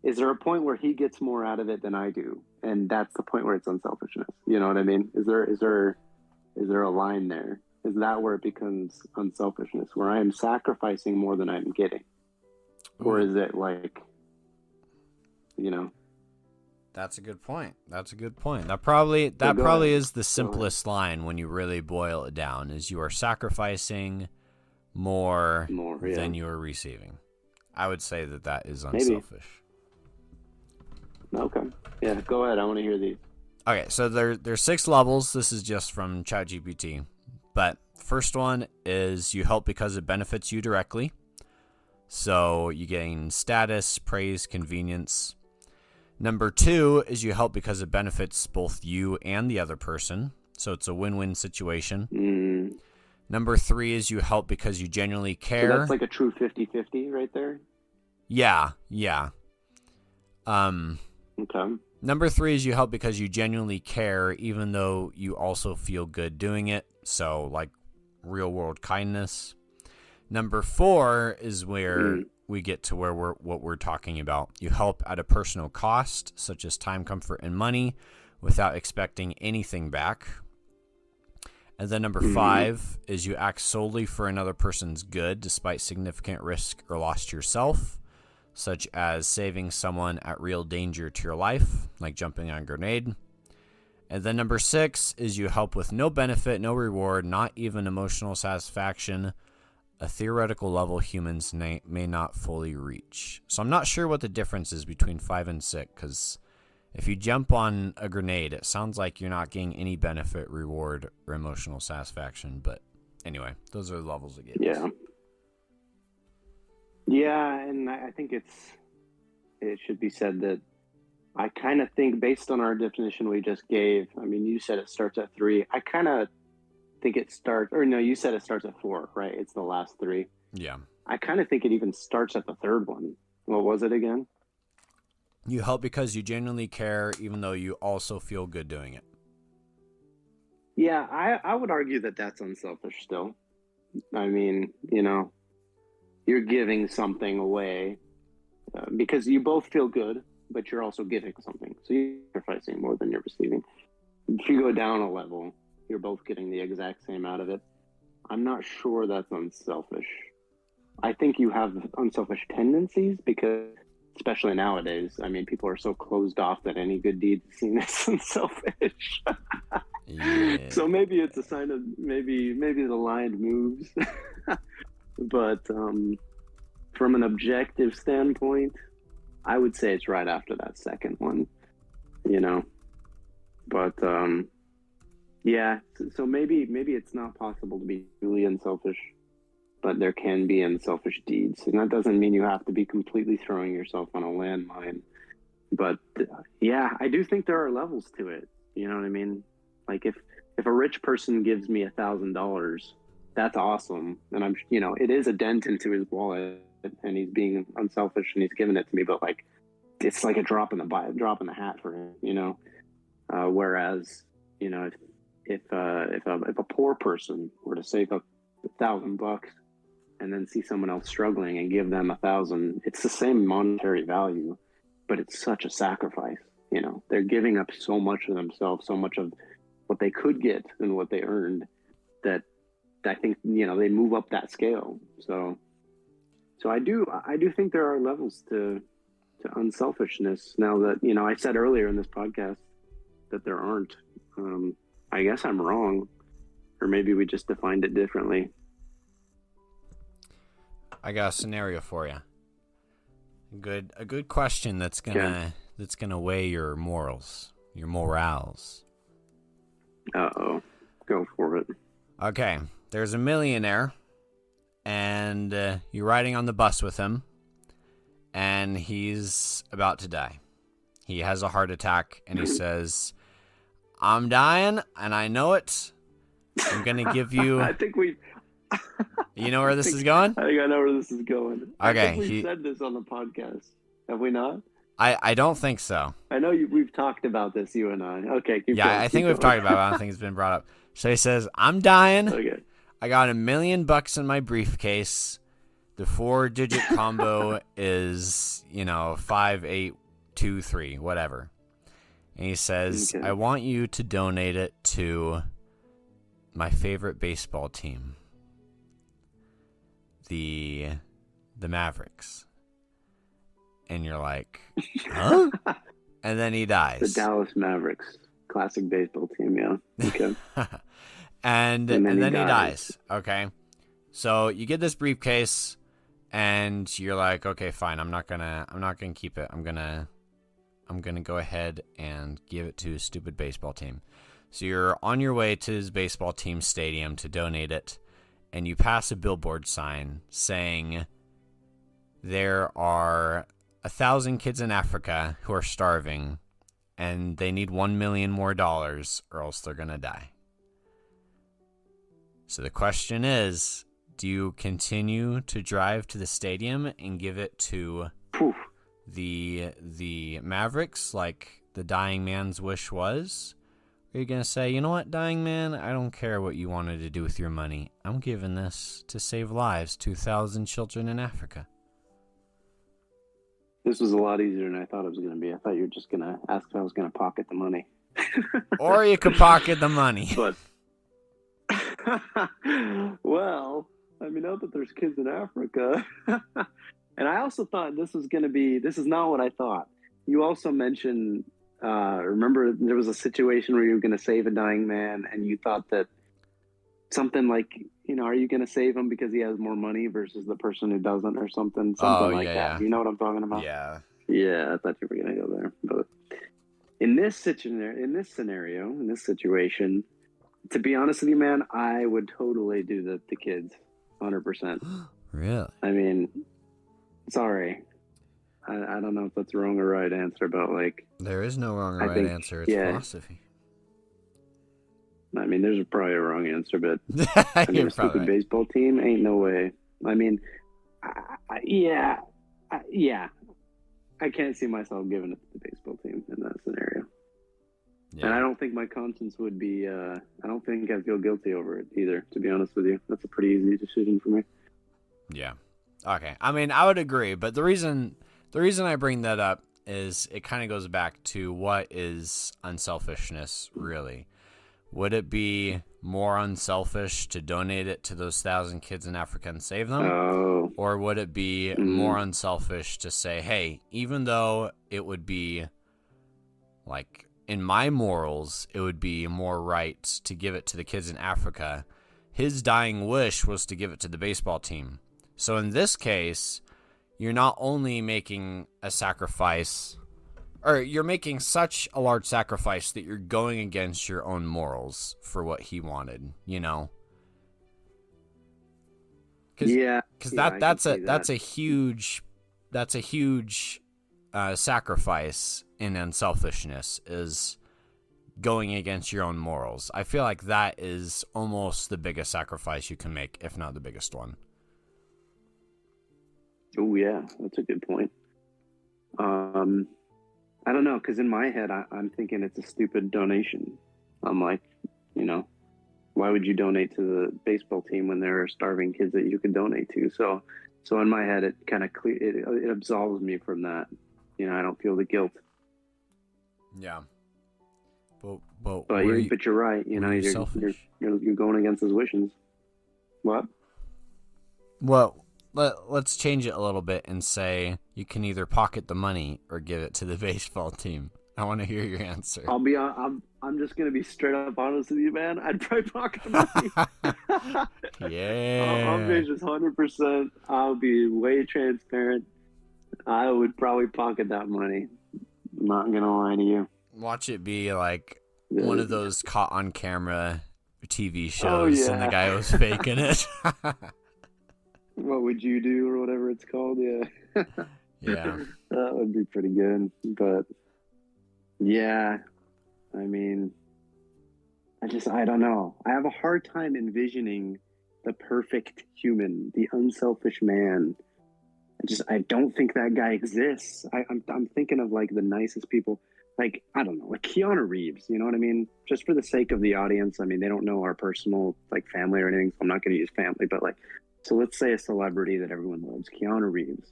S2: is there a point where he gets more out of it than I do? And that's the point where it's unselfishness. You know what I mean? Is there a line there? Is that where it becomes unselfishness, where I am sacrificing more than I'm getting? Or is it like,
S1: That's a good point. That probably is the simplest line when you really boil it down, is you are sacrificing more than you are receiving. I would say that is unselfish.
S2: Maybe. Okay. Yeah, go ahead. I want to hear these.
S1: Okay, so there's 6 levels. This is just from ChatGPT. But first one is you help because it benefits you directly. So you gain status, praise, convenience. Number 2 is you help because it benefits both you and the other person. So it's a win-win situation. Number 3 is you help because you genuinely care.
S2: So that's like a true 50-50 right there?
S1: Yeah.
S2: Okay.
S1: Number 3 is you help because you genuinely care, even though you also feel good doing it. So, like, real-world kindness. Number 4 is where we get to what we're talking about. You help at a personal cost, such as time, comfort, and money, without expecting anything back. And then number 5 is you act solely for another person's good despite significant risk or loss to yourself, such as saving someone at real danger to your life, like jumping on a grenade. And then number 6 is you help with no benefit, no reward, not even emotional satisfaction, a theoretical level humans may not fully reach. So I'm not sure what the difference is between 5 and 6, because if you jump on a grenade, it sounds like you're not getting any benefit, reward, or emotional satisfaction. But anyway, those are the levels it gives.
S2: Yeah, and I think it should be said that I kind of think, based on our definition we just gave, I mean, you said it starts at 3. I kind of think it starts, or no, you said it starts at 4, right? It's the last 3.
S1: Yeah.
S2: I kind of think it even starts at the third one. What was it again?
S1: You help because you genuinely care, even though you also feel good doing it.
S2: Yeah, I would argue that that's unselfish still. I mean, you're giving something away because you both feel good, but you're also giving something. So you're sacrificing more than you're receiving. If you go down a level, you're both getting the exact same out of it. I'm not sure that's unselfish. I think you have unselfish tendencies because, especially nowadays, I mean, people are so closed off that any good deed is seen as unselfish.
S1: Yeah.
S2: So maybe it's a sign of maybe the line moves. But from an objective standpoint, I would say it's right after that second one, But yeah, so maybe it's not possible to be truly unselfish, but there can be unselfish deeds, and that doesn't mean you have to be completely throwing yourself on a landmine. But yeah, I do think there are levels to it. You know what I mean? Like if a rich person gives me $1,000, that's awesome, and it is a dent into his wallet, and he's being unselfish and he's giving it to me. But like, it's like a drop in the hat for him, whereas if a poor person were to save up $1,000 and then see someone else struggling and give them 1,000, it's the same monetary value, but it's such a sacrifice. They're giving up so much of themselves, so much of what they could get and what they earned, that I think they move up that scale. So I do think there are levels to unselfishness. Now that I said earlier in this podcast that there aren't. I guess I'm wrong, or maybe we just defined it differently.
S1: I got a scenario for you. A good question that's gonna weigh your morals, your morals.
S2: Uh-oh. Go for it.
S1: Okay, there's a millionaire, and you're riding on the bus with him, and he's about to die. He has a heart attack, and he says, "I'm dying, and I know it. I'm going to give you..."
S2: I think we...
S1: You know where this is going?
S2: I think I know where this is going.
S1: Okay.
S2: I think we said this on the podcast. Have we not?
S1: I don't think so.
S2: I know we've talked about this, you and I. Okay, keep going.
S1: Yeah, I think we've talked about it. I don't think it's been brought up. So he says, "I'm dying.
S2: Okay.
S1: I got $1 million in my briefcase. The 4-digit combo is, 5823, whatever." And he says,
S2: Okay.
S1: "I want you to donate it to my favorite baseball team, the Mavericks." And you're like, "Huh?" And then he dies.
S2: The Dallas Mavericks. Classic baseball team, yeah. Okay.
S1: and then he dies. Okay. So you get this briefcase and you're like, "Okay, fine. I'm not gonna keep it. I'm gonna go ahead and give it to his stupid baseball team." So you're on your way to his baseball team stadium to donate it, and you pass a billboard sign saying there are 1,000 kids in Africa who are starving, and they need $1 million more or else they're gonna die. So the question is, do you continue to drive to the stadium and give it to the Mavericks like the dying man's wish was? Or are you going to say, "You know what, dying man, I don't care what you wanted to do with your money. I'm giving this to save lives, 2,000 children in Africa"?
S2: This was a lot easier than I thought it was going to be. I thought you were just going to ask if I was going to pocket the money.
S1: Or you could pocket the money.
S2: But, well, I mean, not that there's kids in Africa. And I also thought this is not what I thought. You also mentioned, remember there was a situation where you were going to save a dying man, and you thought that something like, are you going to save him because he has more money versus the person who doesn't, or something like that.
S1: Yeah.
S2: You know what I'm talking about?
S1: Yeah.
S2: Yeah, I thought you were going to go there. But in this situation, to be honest with you, man, I would totally do the kids, 100%.
S1: Really?
S2: I mean, sorry. I don't know if that's the wrong or right answer, but like...
S1: There is no wrong or right answer. It's philosophy.
S2: I mean, there's probably a wrong answer, but
S1: a
S2: stupid baseball team, ain't no way. I mean, I can't see myself giving it to the baseball team in that scenario. And I
S1: Yeah.
S2: don't think my conscience would be, I don't think I'd feel guilty over it either, to be honest with you. That's a pretty easy decision for me.
S1: Yeah. Okay. I mean, I would agree, but the reason I bring that up is it kind of goes back to what is unselfishness really? Would it be more unselfish to donate it to those 1,000 kids in Africa and save them?
S2: Oh,
S1: Or would it be more unselfish to say, hey, even though it would be like in my morals, it would be more right to give it to the kids in Africa. His dying wish was to give it to the baseball team. So in this case, you're not only making a sacrifice, or you're making such a large sacrifice that you're going against your own morals for what he wanted, you know? Cause,
S2: yeah.
S1: Cause
S2: Yeah,
S1: that's a huge sacrifice in unselfishness, is going against your own morals. I feel like that is almost the biggest sacrifice you can make, if not the biggest one.
S2: Oh, yeah, that's a good point. I don't know, because in my head, I'm thinking it's a stupid donation. I'm like, you know, why would you donate to the baseball team when there are starving kids that you could donate to? So in my head, it kind of it absolves me from that. You know, I don't feel the guilt.
S1: Yeah. But
S2: But you're right. You know, you're going against his wishes. What?
S1: Well, let's change it a little bit and say you can either pocket the money or give it to the baseball team. I want to hear your answer.
S2: I'm just gonna be straight up honest with you, man. I'd probably pocket the money.
S1: Yeah.
S2: I'll be just 100%. I'll be way transparent. I would probably pocket that money. I'm not gonna lie to you.
S1: Watch it be like one of those caught on camera TV shows, and the guy was faking it.
S2: What would you do, or whatever it's called? Yeah.
S1: Yeah.
S2: That would be pretty good. But yeah, I mean, I don't know. I have a hard time envisioning the perfect human, the unselfish man. I don't think that guy exists. I'm thinking of like the nicest people, like, I don't know, like Keanu Reeves, you know what I mean? Just for the sake of the audience. I mean, they don't know our personal like family or anything, so I'm not going to use family, but like, so let's say a celebrity that everyone loves, Keanu Reeves,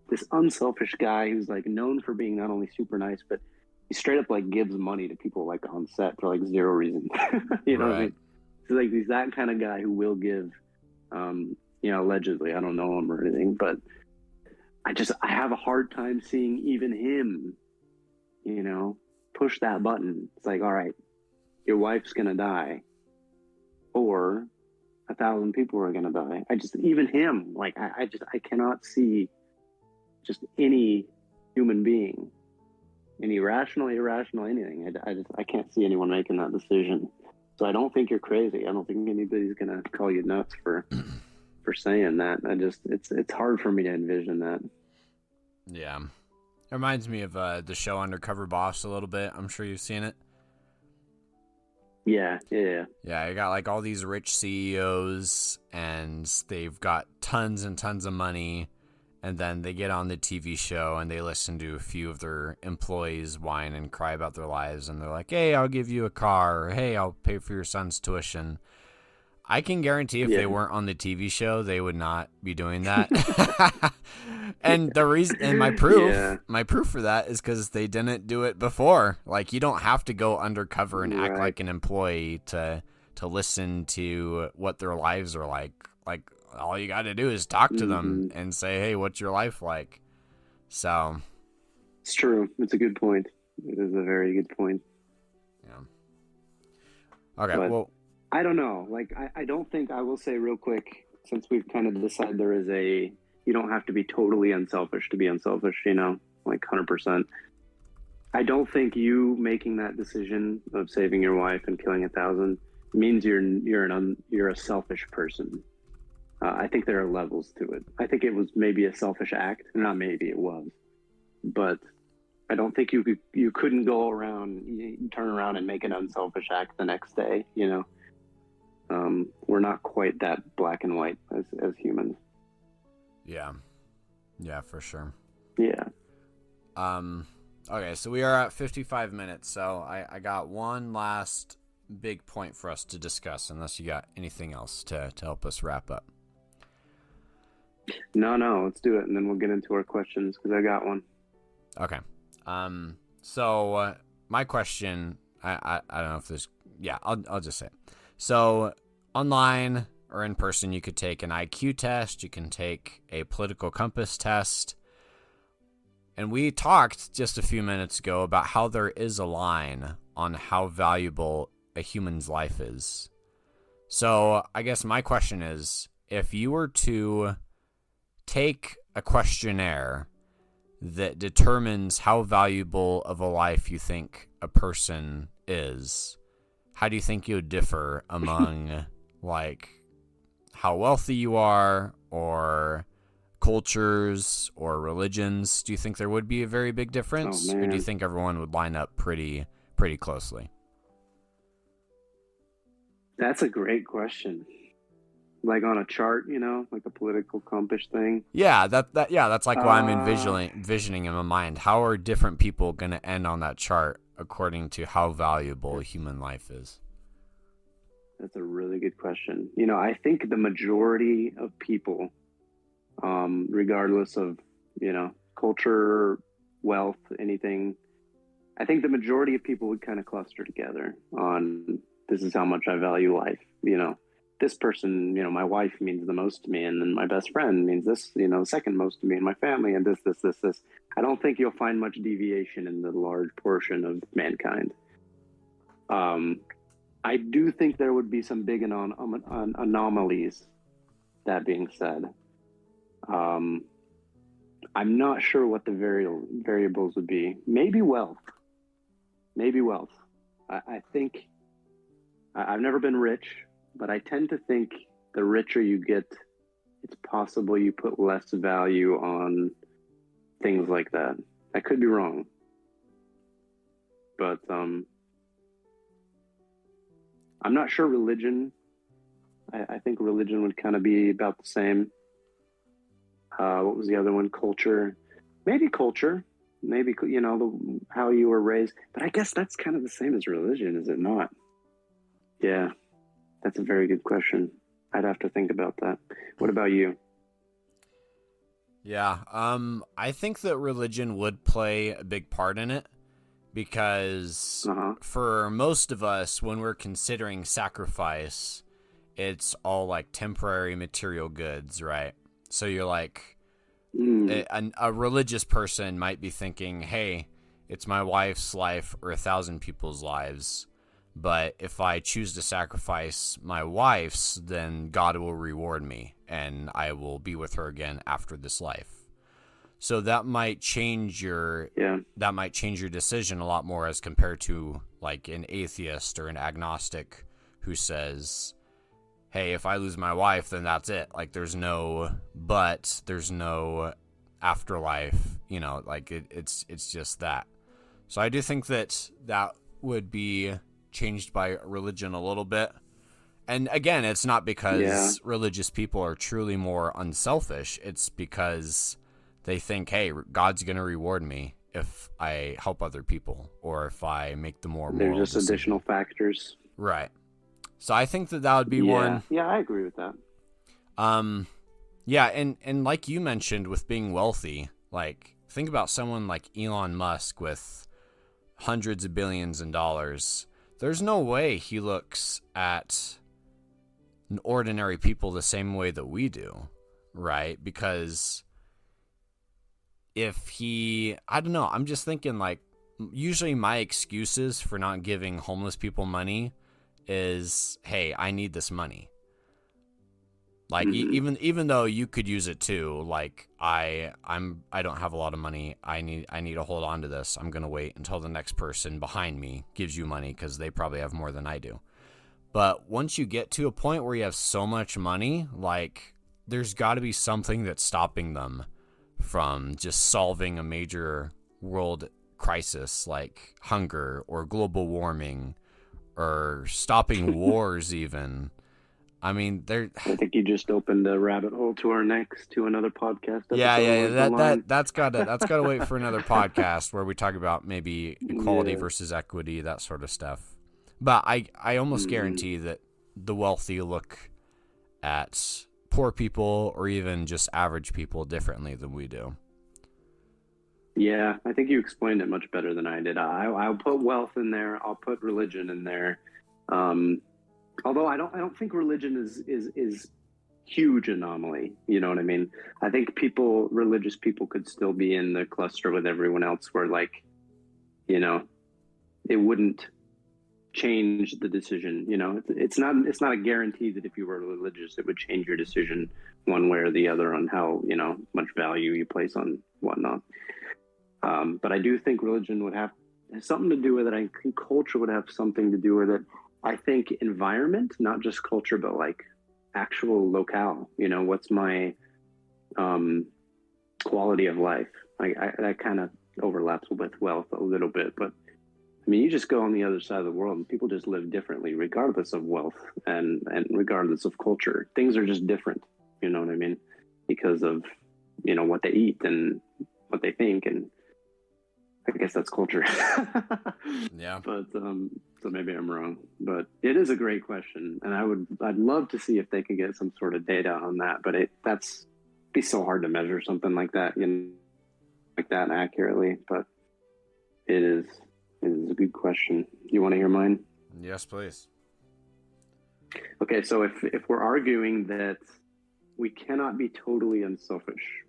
S2: this unselfish guy who's like known for being not only super nice, but he straight up like gives money to people like on set for like zero reason. You know what I mean? So like he's that kind of guy who will give, you know, allegedly, I don't know him or anything, but I have a hard time seeing even him, you know, push that button. It's like, all right, your wife's gonna die, or 1,000 people are gonna die. Even him, like I cannot see just any human being, any rational, irrational, anything. I can't see anyone making that decision. So I don't think you're crazy. I don't think anybody's gonna call you nuts for saying that. It's hard for me to envision that.
S1: Yeah. It reminds me of the show Undercover Boss a little bit. I'm sure you've seen it.
S2: Yeah.
S1: Yeah, you got like all these rich CEOs, and they've got tons and tons of money, and then they get on the TV show and they listen to a few of their employees whine and cry about their lives, and they're like, hey, I'll give you a car, or hey, I'll pay for your son's tuition. I can guarantee if they weren't on the TV show, they would not be doing that. And the reason, and my proof for that is because they didn't do it before. Like, you don't have to go undercover and act like an employee to listen to what their lives are like. Like, all you got to do is talk to them and say, hey, what's your life like? So
S2: it's true. It's a good point. It is a very good point.
S1: Yeah. Okay. Well,
S2: I don't know. Like, I don't think, I will say real quick, since we've kind of decided there is you don't have to be totally unselfish to be unselfish, you know, like 100%. I don't think you making that decision of saving your wife and killing 1,000 means you're a selfish person. I think there are levels to it. I think it was maybe a selfish act. Not maybe, it was. But I don't think you couldn't go around, turn around and make an unselfish act the next day, you know. We're not quite that black and white as humans.
S1: Yeah, for sure.
S2: Yeah.
S1: Okay, so we are at 55 minutes, so I got one last big point for us to discuss, unless you got anything else to help us wrap up.
S2: No, let's do it, and then we'll get into our questions, because I got one.
S1: Okay. So my question, I don't know if this, yeah, I'll just say it. So online or in person, you could take an IQ test, you can take a political compass test. And we talked just a few minutes ago about how there is a line on how valuable a human's life is. So I guess my question is, if you were to take a questionnaire that determines how valuable of a life you think a person is, how do you think you would differ among like how wealthy you are, or cultures, or religions? Do you think there would be a very big difference, or do you think everyone would line up pretty closely?
S2: That's a great question. Like on a chart, like a political compass thing.
S1: Yeah, that's like why I'm envisioning in my mind. How are different people going to end on that chart according to how valuable human life is?
S2: That's a really good question. I think the majority of people, regardless of, culture, wealth, anything, I think the majority of people would kind of cluster together on, this is how much I value life. This person, my wife means the most to me, and then my best friend means this, second most to me, and my family, and this. I don't think you'll find much deviation in the large portion of mankind. I do think there would be some big anomalies. That being said, I'm not sure what the variables would be. Maybe wealth. I think I've never been rich, but I tend to think the richer you get, it's possible you put less value on things like that. I could be wrong, but I'm not sure religion. I think religion would kind of be about the same. What was the other one? Culture. Maybe culture. Maybe, how you were raised. But I guess that's kind of the same as religion, is it not? Yeah, that's a very good question. I'd have to think about that. What about you?
S1: Yeah, I think that religion would play a big part in it, because for most of us, when we're considering sacrifice, it's all like temporary material goods, right? So you're like, a religious person might be thinking, hey, it's my wife's life or 1,000 people's lives, but if I choose to sacrifice my wife's, then God will reward me and I will be with her again after this life. So that might change your decision a lot more as compared to like an atheist or an agnostic who says, hey, if I lose my wife, then that's it. Like there's no afterlife, like it's just that. So I do think that would be changed by religion a little bit. And again, it's not because religious people are truly more unselfish. It's because they think, hey, God's going to reward me if I help other people, or if I make the more moral
S2: There's just
S1: decision.
S2: Additional factors.
S1: Right. So I think that would be one.
S2: Yeah, I agree with that.
S1: Yeah, and like you mentioned with being wealthy, like think about someone like Elon Musk with hundreds of billions in dollars. There's no way he looks at ordinary people the same way that we do, right? Because I don't know, I'm just thinking like, usually my excuses for not giving homeless people money is, hey, I need this money. Like even though you could use it too, like I don't have a lot of money. I need to hold on to this. I'm gonna wait until the next person behind me gives you money because they probably have more than I do. But once you get to a point where you have so much money, like there's got to be something that's stopping them from just solving a major world crisis like hunger or global warming or stopping wars even. I mean,
S2: I think you just opened a rabbit hole to another podcast episode.
S1: Yeah. That's gotta wait for another podcast where we talk about maybe equality versus equity, that sort of stuff. But I almost guarantee that the wealthy look at poor people or even just average people differently than we do.
S2: Yeah, I think you explained it much better than I did. I'll put wealth in there. I'll put religion in there. Although I don't think religion is huge anomaly. You know what I mean? I think religious people could still be in the cluster with everyone else where, like, you know, it wouldn't change the decision. You know, it's not a guarantee that if you were religious, it would change your decision one way or the other on how, you know, much value you place on whatnot. But I do think religion would have something to do with it. I think culture would have something to do with it. I think environment, not just culture, but like actual locale. You know, what's my quality of life? That kind of overlaps with wealth a little bit, but I mean, you just go on the other side of the world and people just live differently, regardless of wealth and regardless of culture. Things are just different. You know what I mean? Because of, you know, what they eat and what they think, and I guess that's culture.
S1: Yeah.
S2: But so maybe I'm wrong, but it is a great question, and I'd love to see if they could get some sort of data on that. But that's be so hard to measure something like that, you know, like that accurately. But it is a good question. You want to hear mine?
S1: Yes, please.
S2: Okay, so if we're arguing that we cannot be totally unselfish,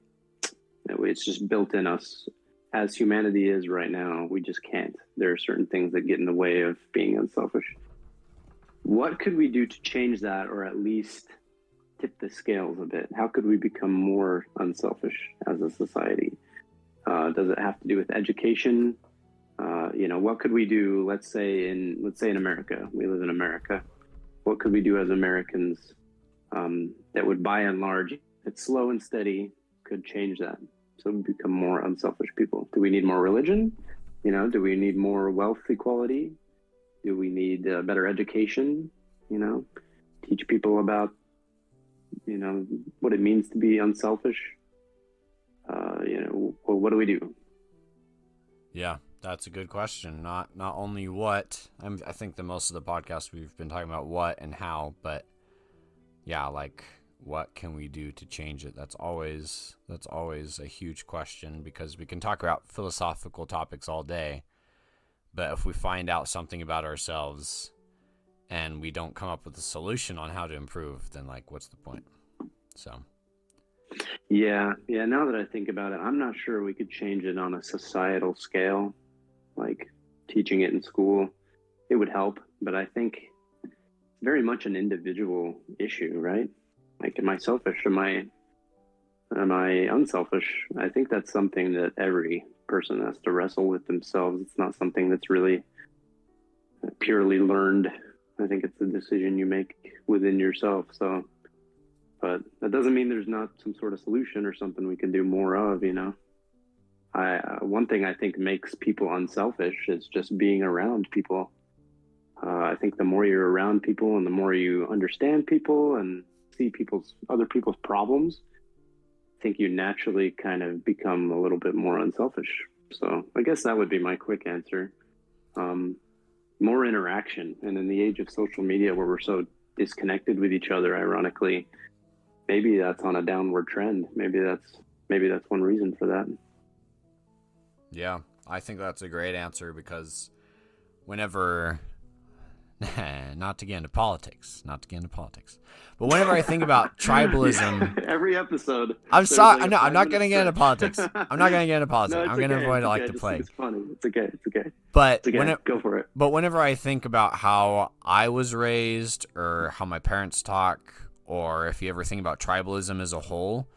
S2: that it's just built in us. As humanity is right now, we just can't. There are certain things that get in the way of being unselfish. What could we do to change that, or at least tip the scales a bit? How could we become more unselfish as a society? Does it have to do with education? You know, what could we do? Let's say in America, we live in America. What could we do as Americans that would, by and large, it's slow and steady, could change that? So we become more unselfish people. Do we need more religion? You know, do we need more wealth equality? Do we need better education? You know, teach people about, you know, what it means to be unselfish. You know, well, what do we do?
S1: Yeah, that's a good question. Not only what, I think the most of the podcast we've been talking about what and how, but yeah, like, what can we do to change it? That's always a huge question, because we can talk about philosophical topics all day, but if we find out something about ourselves and we don't come up with a solution on how to improve, then, like, what's the point? So
S2: yeah, now that I think about it, I'm not sure we could change it on a societal scale, like teaching it in school. It would help, but I think it's very much an individual issue, right? Like, am I selfish? Am I unselfish? I think that's something that every person has to wrestle with themselves. It's not something that's really purely learned. I think it's a decision you make within yourself. So, but that doesn't mean there's not some sort of solution or something we can do more of, you know? One thing I think makes people unselfish is just being around people. I think the more you're around people and the more you understand people and see other people's problems, I think you naturally kind of become a little bit more unselfish. So I guess that would be my quick answer. More interaction. And in the age of social media, where we're so disconnected with each other, ironically, maybe that's on a downward trend. Maybe that's one reason for that.
S1: yeah, I think that's a great answer, because whenever not to get into politics, but whenever I think about tribalism,
S2: every episode,
S1: I'm sorry,
S2: like
S1: no, I'm not going to get into politics.
S2: No,
S1: I'm going to avoid it like the plague.
S2: It's funny. It's okay.
S1: But
S2: Go for it.
S1: But whenever I think about how I was raised, or how my parents talk, or if you ever think about tribalism as a whole,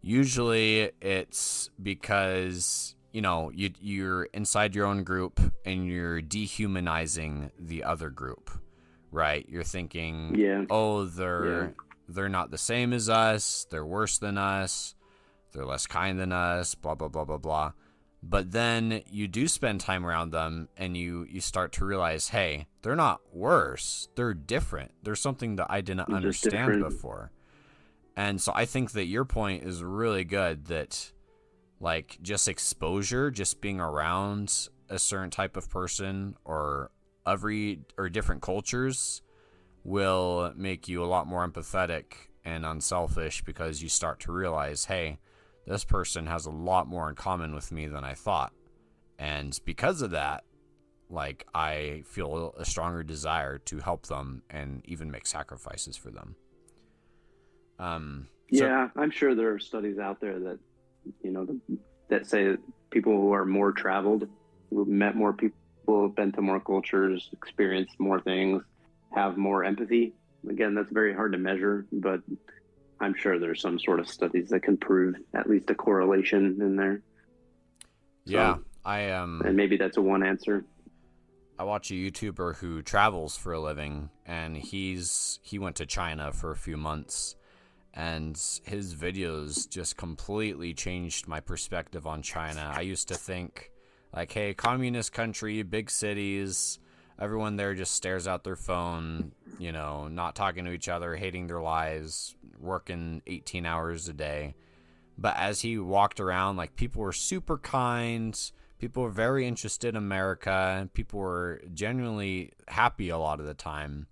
S1: usually it's because, you know, you're inside your own group and you're dehumanizing the other group, right? You're thinking, they're not the same as us, they're worse than us, they're less kind than us, blah, blah, blah, blah, blah. But then you do spend time around them and you start to realize, hey, they're not worse. They're different. There's something that I didn't understand before. And so I think that your point is really good, that like just exposure, just being around a certain type of person or different cultures will make you a lot more empathetic and unselfish, because you start to realize, hey, this person has a lot more in common with me than I thought. And because of that, like, I feel a stronger desire to help them and even make sacrifices for them.
S2: Yeah, I'm sure there are studies out there that, that say that people who are more traveled, who've met more people, been to more cultures, experienced more things, have more empathy. Again, that's very hard to measure, but I'm sure there's some sort of studies that can prove at least a correlation in there.
S1: Yeah,
S2: and maybe that's one answer.
S1: I watch a YouTuber who travels for a living, and he went to China for a few months, and his videos just completely changed my perspective on China. I used to think, like, hey, communist country, big cities, everyone there just stares out their phone, not talking to each other, hating their lives, working 18 hours a day. But as he walked around, like, people were super kind. People were very interested in America. People were genuinely happy a lot of the time.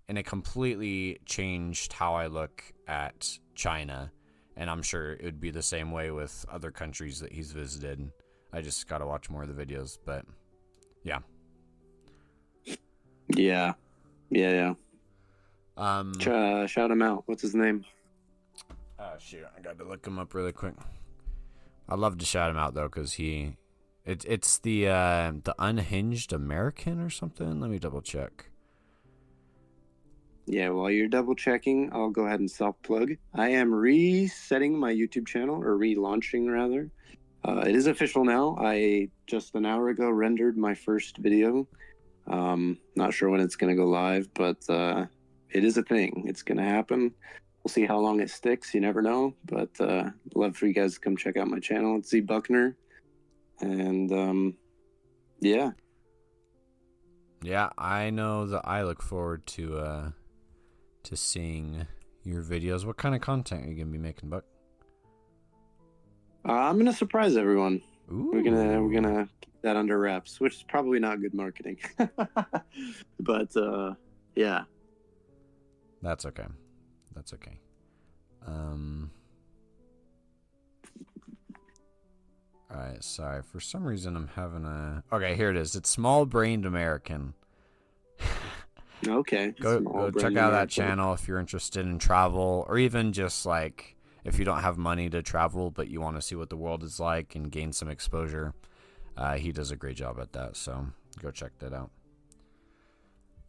S1: And it completely changed how I look at China. And I'm sure it would be the same way with other countries that he's visited. I just got to watch more of the videos. But, yeah.
S2: Yeah. Shout him out. What's his name?
S1: Oh, shoot. I got to look him up really quick. I'd love to shout him out, though, because it's the Unhinged American or something. Let me double check.
S2: Yeah, while you're double checking, I'll go ahead and self-plug. I am resetting my YouTube channel, or relaunching rather. It is official now. I just an hour ago rendered my first video. Not sure when it's going to go live, but it is a thing. It's going to happen. We'll see how long it sticks. You never know. But love for you guys to come check out my channel. It's Z Buckner. And yeah.
S1: Yeah, I know that I look forward to seeing your videos. What kind of content are you gonna be making, Buck?
S2: I'm gonna surprise everyone.
S1: Ooh.
S2: We're gonna keep that under wraps, which is probably not good marketing. But yeah.
S1: That's okay. Alright, sorry. For some reason I'm having okay, here it is. It's Small Brained American.
S2: Okay.
S1: Go check out that channel if you're interested in travel, or even just like if you don't have money to travel but you want to see what the world is like and gain some exposure. He does a great job at that, so go check that out.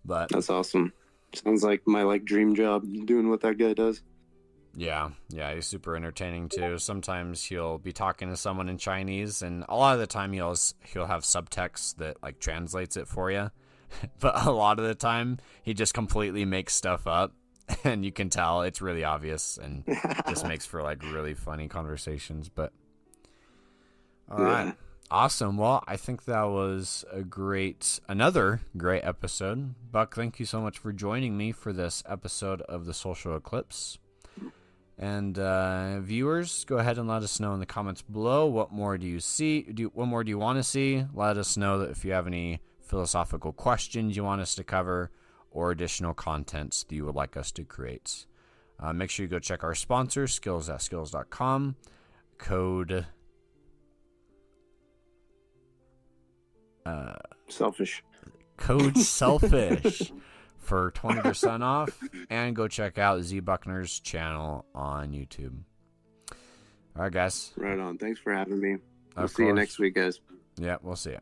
S1: But
S2: that's awesome. Sounds like my dream job, doing what that guy does.
S1: Yeah, he's super entertaining too. Sometimes he'll be talking to someone in Chinese, and a lot of the time he'll have subtext that translates it for you. But a lot of the time he just completely makes stuff up, and you can tell it's really obvious, and just makes for really funny conversations. But all right, awesome. Well, I think that was another great episode. Buck, thank you so much for joining me for this episode of the Social Eclipse. And viewers, go ahead and let us know in the comments below what more do you want to see. Let us know that if you have any philosophical questions you want us to cover, or additional contents that you would like us to create. Make sure you go check our sponsor, skills@skills.com. Code
S2: Selfish.
S1: Code Selfish for 20% off, and go check out Z Buckner's channel on YouTube. All right, guys.
S2: Right on. Thanks for having me. We'll see you next week, guys.
S1: Yeah, we'll see you.